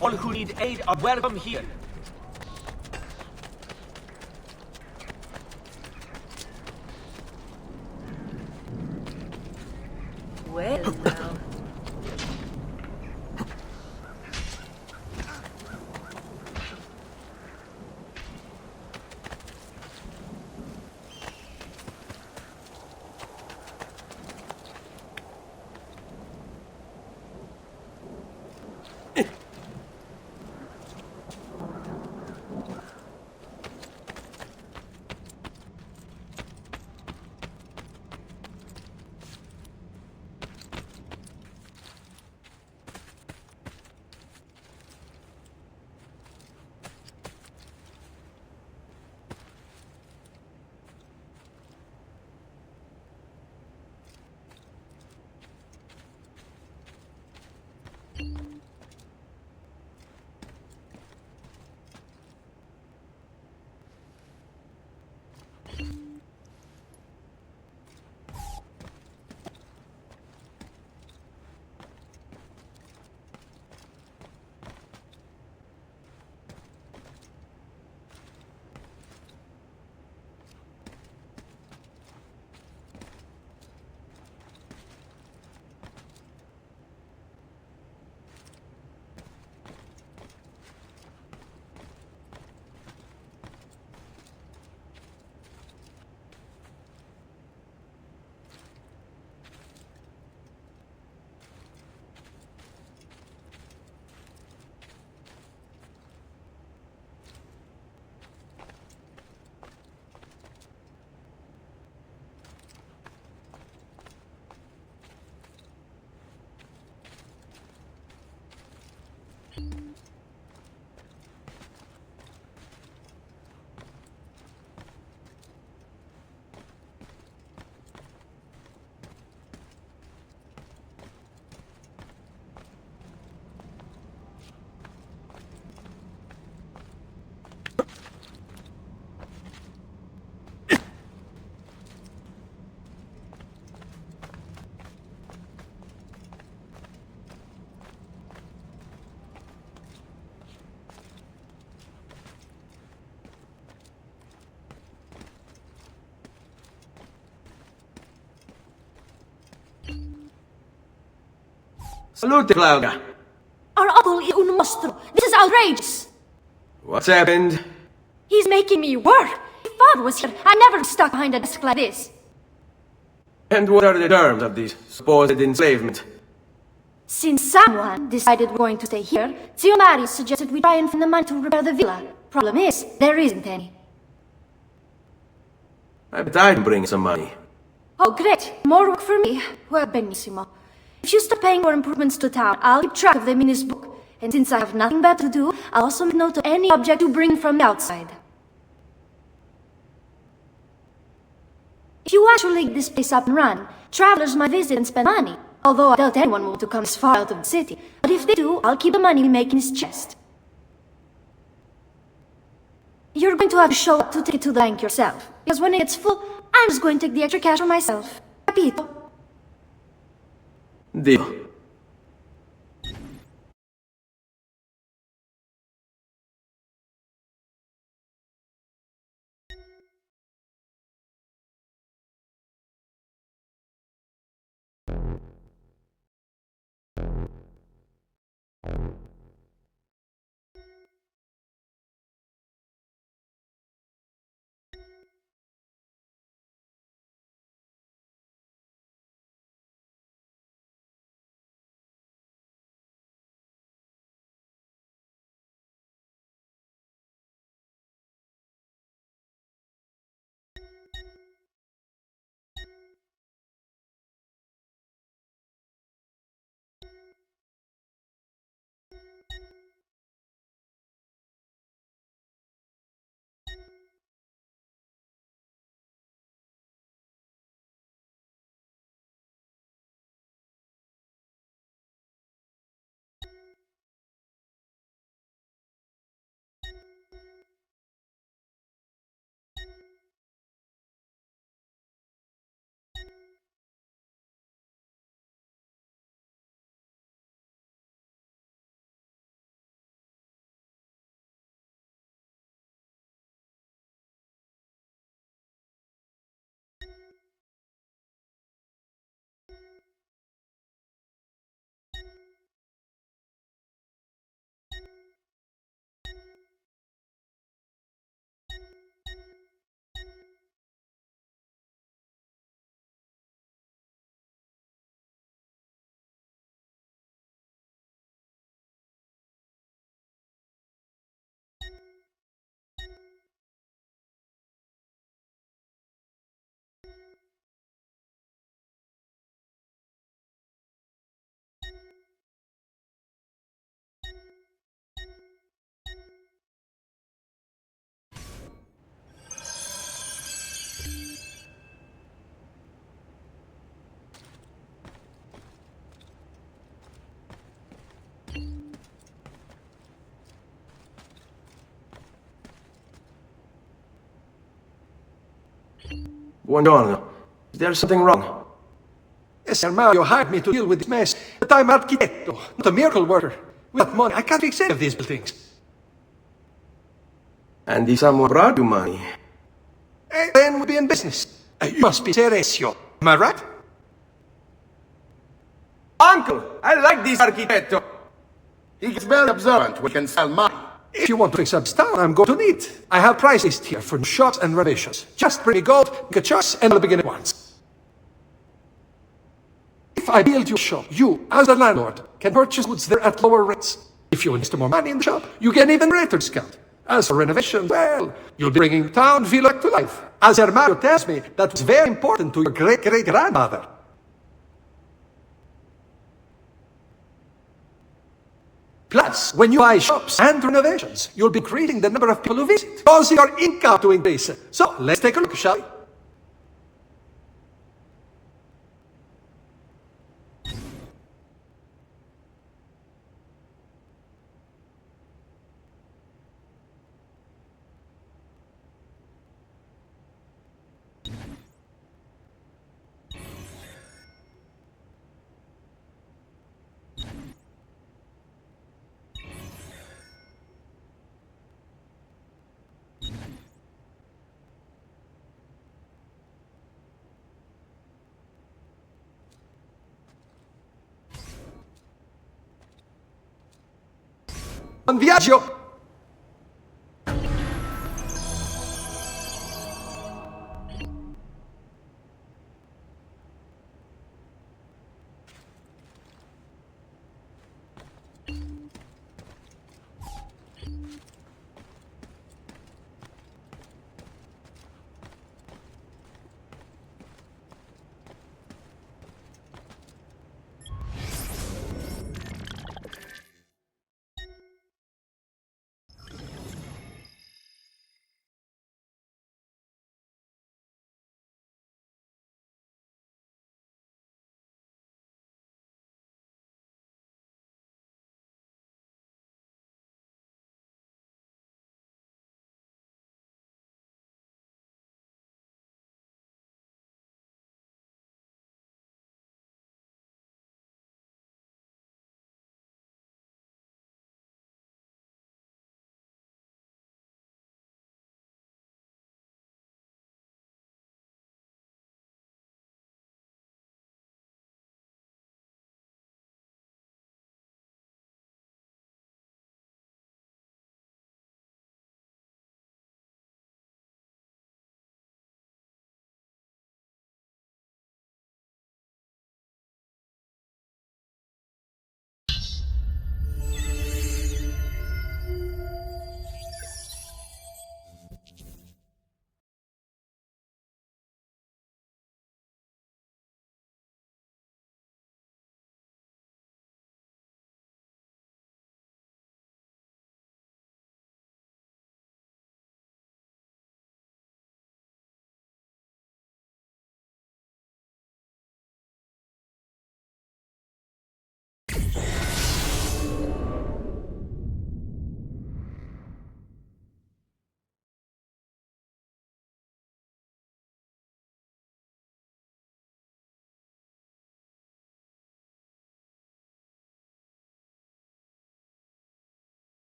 All who need aid are welcome here. Well, now. Salute, Claudia. Our uncle is un mostro. This is outrageous. What's happened? He's making me work. If father was here, I never stuck behind a desk like this. And what are the terms of this supposed enslavement? Since someone decided we're going to stay here, Zio Marius suggested we try and find the money to repair the villa. Problem is, there isn't any. I bet I can bring some money. Oh, great. More work for me. Well, benissimo. If you start paying for improvements to town, I'll keep track of them in his book. And since I have nothing better to do, I'll also make note of any object you bring from the outside. If you actually get this place up and run, travelers might visit and spend money. Although I doubt anyone will to come this far out of the city. But if they do, I'll keep the money we make in his chest. You're going to have to show up to take it to the bank yourself. Because when it gets full, I'm just going to take the extra cash for myself. Capito? Deal. Buongiorno. Is there something wrong? Yes, Sir Mario hired me to deal with this mess, but I'm architetto, not a miracle worker. Without money, I can't fix any of these buildings. And if someone brought you money? Then we'll be in business. You must be Ceresio, am I right? Uncle, I like this architetto. He gets very observant. We can sell money. If you want to fix up town, I'm going to need. I have price list here for shops and renovations. Just bring me gold, make a choice, and I'll begin at once. If I build your shop, you, as the landlord, can purchase goods there at lower rates. If you invest more money in the shop, you get an even greater discount. As for renovations, well, you'll be bringing town villa to life. As Sir Mario tells me, that was very important to your great-great-grandmother. Plus, when you buy shops and renovations, you'll be increasing the number of people who visit, causing your income to increase. So, let's take a look, shall we? Buon viaggio!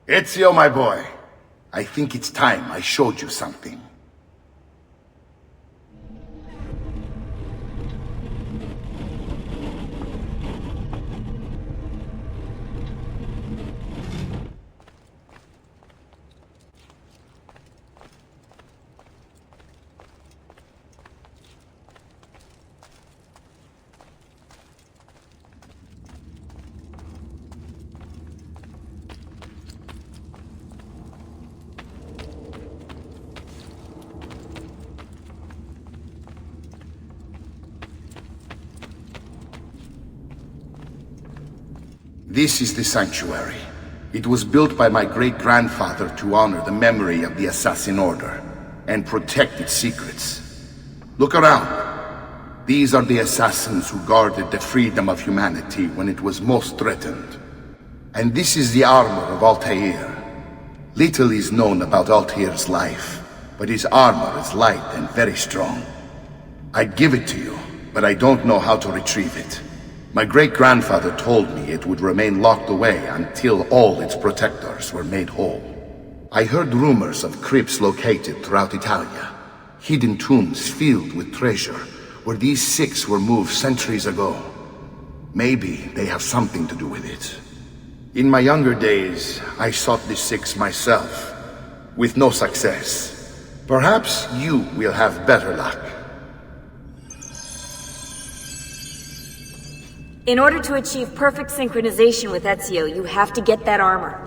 Ezio, my boy, I think it's time I showed you something. This is the sanctuary. It was built by my great-grandfather to honor the memory of the Assassin Order and protect its secrets. Look around. These are the assassins who guarded the freedom of humanity when it was most threatened. And this is the armor of Altair. Little is known about Altair's life, but his armor is light and very strong. I'd give it to you, but I don't know how to retrieve it. My great-grandfather told me it would remain locked away until all its protectors were made whole. I heard rumors of crypts located throughout Italia, hidden tombs filled with treasure, where these six were moved centuries ago. Maybe they have something to do with it. In my younger days, I sought the six myself, with no success. Perhaps you will have better luck. In order to achieve perfect synchronization with Ezio, you have to get that armor.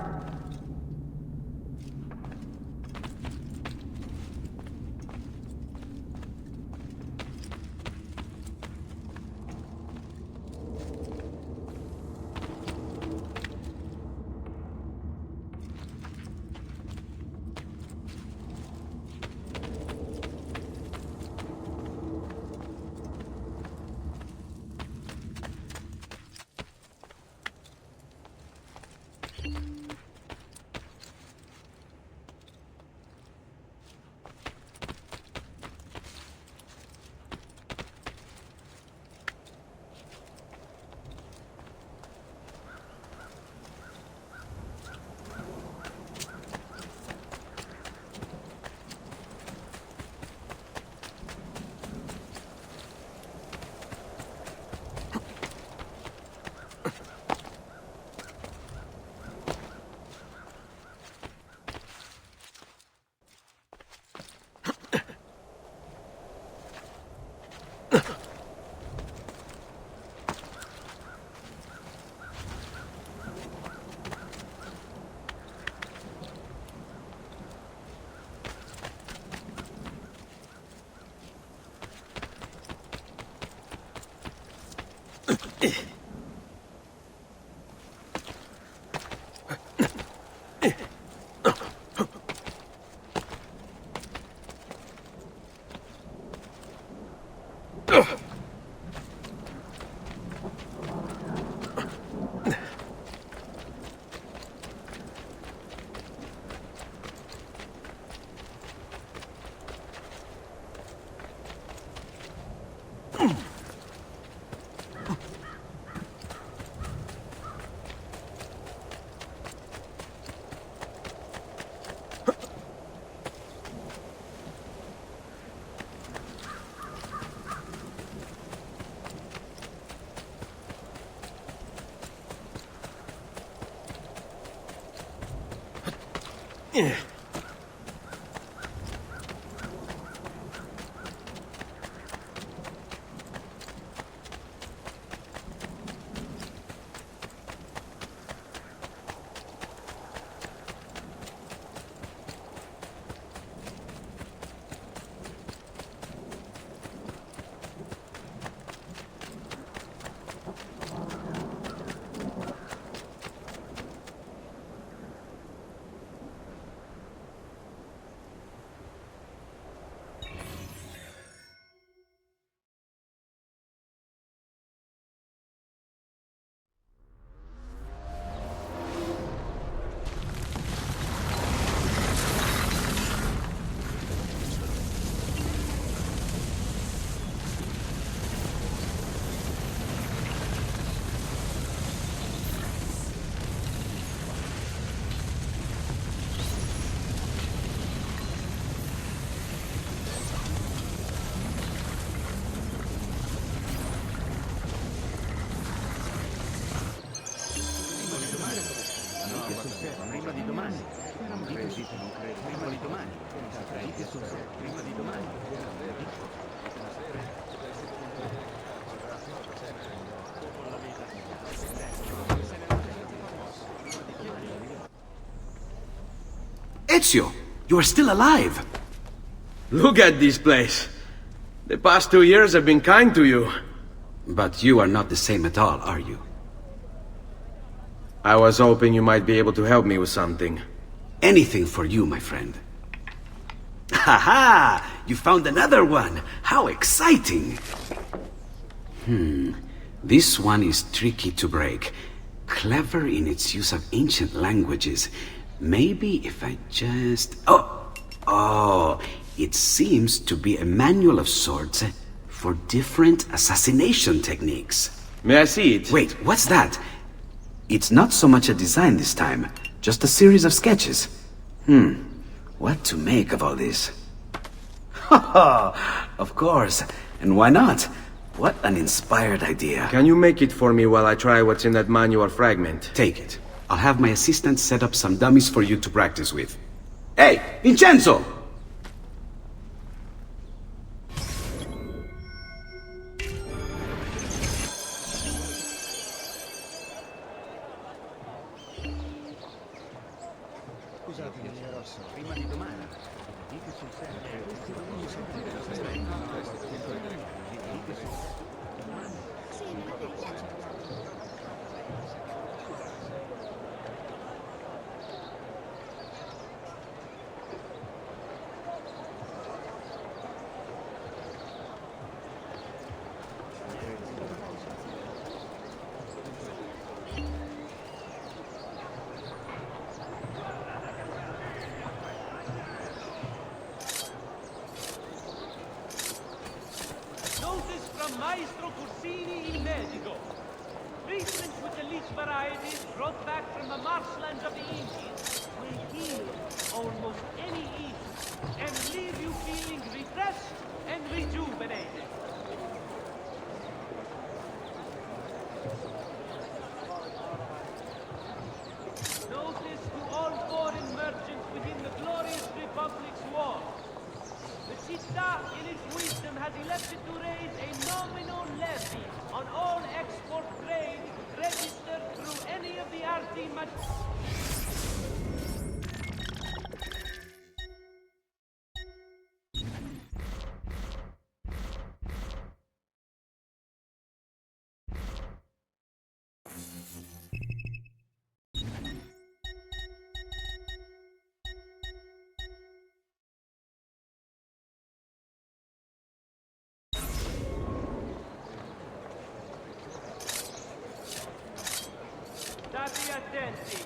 di domani. Prima di domani. Prima di domani. Ezio, you are still alive. Look at this place. The past 2 years have been kind to you. But you are not the same at all, are you? I was hoping you might be able to help me with something. Anything for you, my friend. Ha-ha! You found another one! How exciting! This one is tricky to break. Clever in its use of ancient languages. Maybe if I just... Oh! It seems to be a manual of sorts for different assassination techniques. May I see it? Wait, what's that? It's not so much a design this time, just a series of sketches. What to make of all this? Of course, and why not? What an inspired idea. Can you make it for me while I try what's in that manual fragment? Take it. I'll have my assistant set up some dummies for you to practice with. Hey, Vincenzo! Prima di domani. Dica sul serio. Maestro Corsini, il medico. Treatment with the leech varieties brought back from the marshlands of the Indies will heal almost any illness and leave you feeling refreshed and rejuvenated. Notice to all foreign merchants within the glorious Republic's war. The Città, in its wisdom, has elected to raise a nominal levy on all export trade registered through any of the arti State attenti.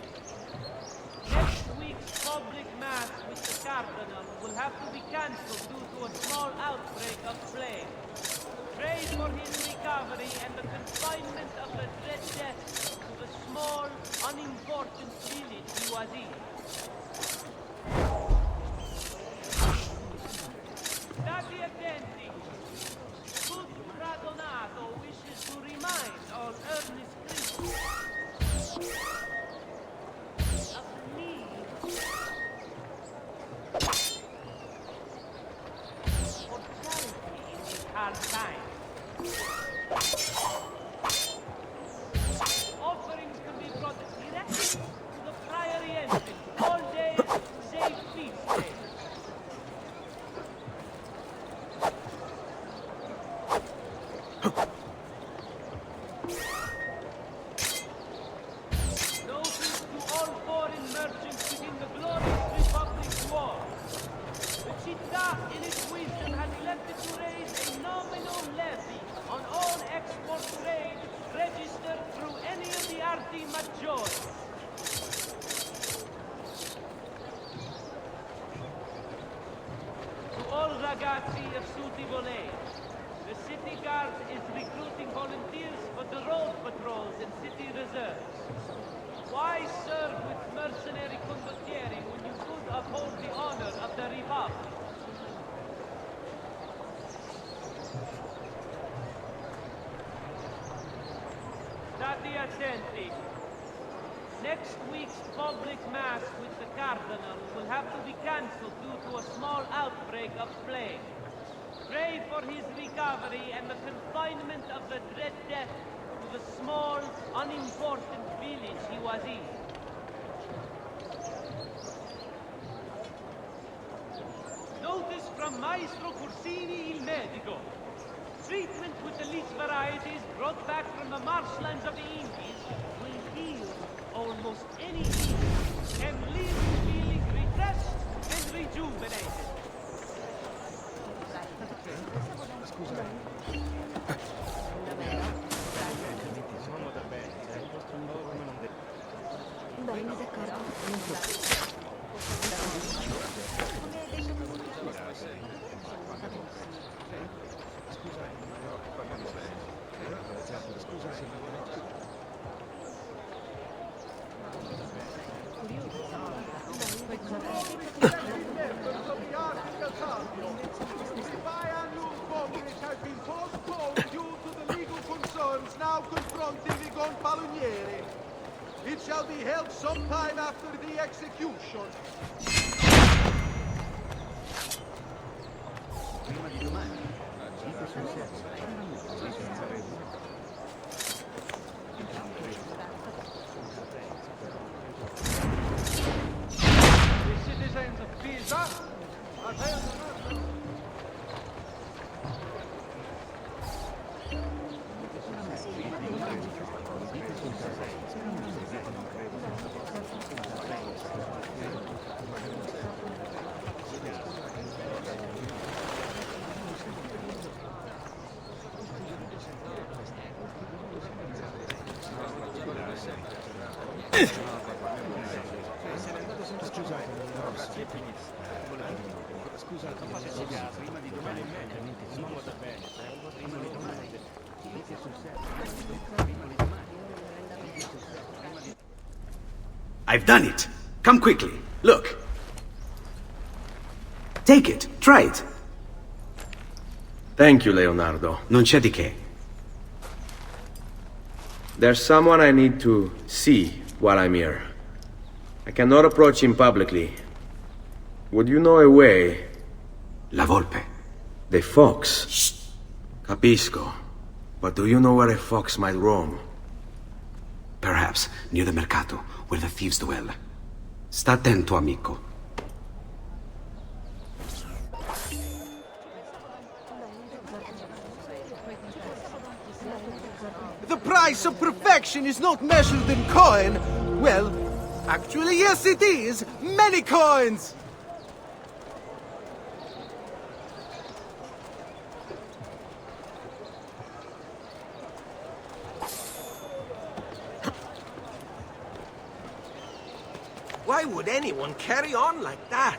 Next week's public mass with the Cardinal will have to be cancelled due to a small outbreak of plague. Pray for his recovery and the confinement of the Dread Death to the small, unimportant village he was in. State attenti. Good Radonato wishes to remind all earnest Christians of the need for charity in these hard times. Offerings can be brought directly to the priory entrance all day, save feast days. Notice to all foreign merchants within the glorious Republic's war. The Città, in its wisdom, has elected to raise a nominal levy on all export trade registered through any of the arti maggiori. To all ragazzi of Sutivole, the city guard is recruiting volunteers for the road patrols and city reserves. Why serve with mercenary condottieri when you could uphold the honor of the Republic? State attenti. Next week's public mass with the Cardinal will have to be cancelled due to a small outbreak of plague. Pray for his recovery and the confinement of the dread death to the small, unimportant village he was in. Notice from Maestro Corsini il Medico. Treatment with the leech varieties brought back from the marshlands of the Indies will heal almost any disease and leave you feeling refreshed and rejuvenated. Bene, d'accordo. Has been postponed due to the legal concerns now confronting the Gonfaloniere. It shall be held sometime after the execution. The citizens of Pisa are held. I've done it. Come quickly. Look. Take it. Try it. Thank you, Leonardo. Non c'è di che. There's someone I need to see while I'm here. I cannot approach him publicly. Would you know a way? La Volpe. The fox. Shh. Capisco. But do you know where a fox might roam? Perhaps near the Mercato, where the thieves dwell. Sta attento, amico. The price of perfection is not measured in coin. Well, actually, yes it is. Many coins. Why would anyone carry on like that?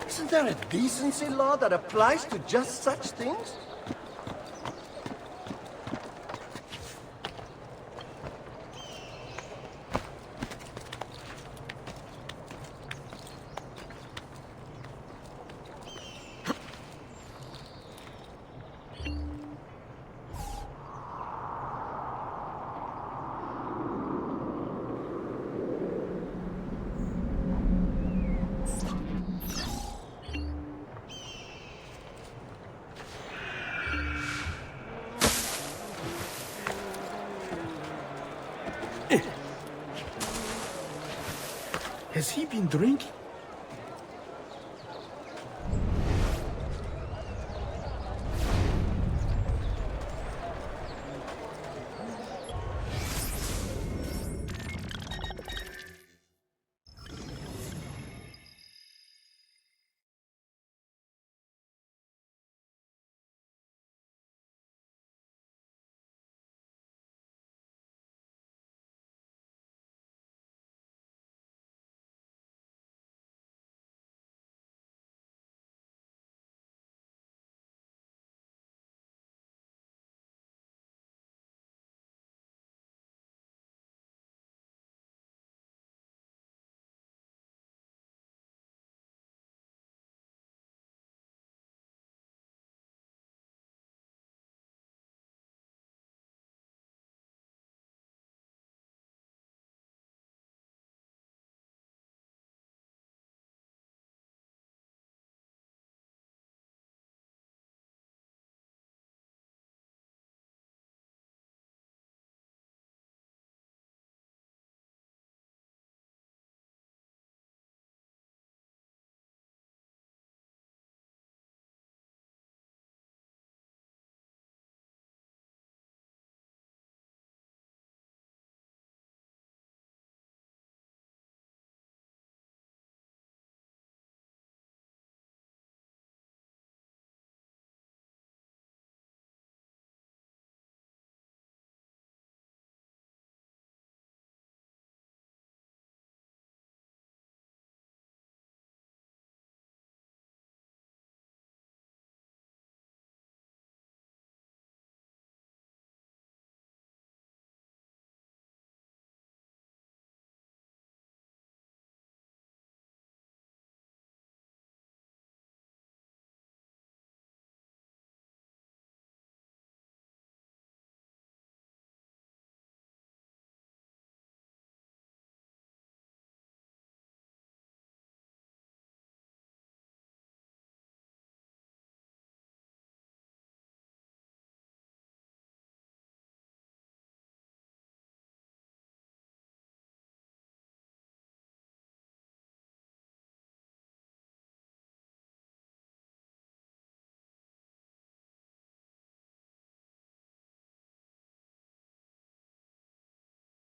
Isn't there a decency law that applies to just such things? Has he been drinking?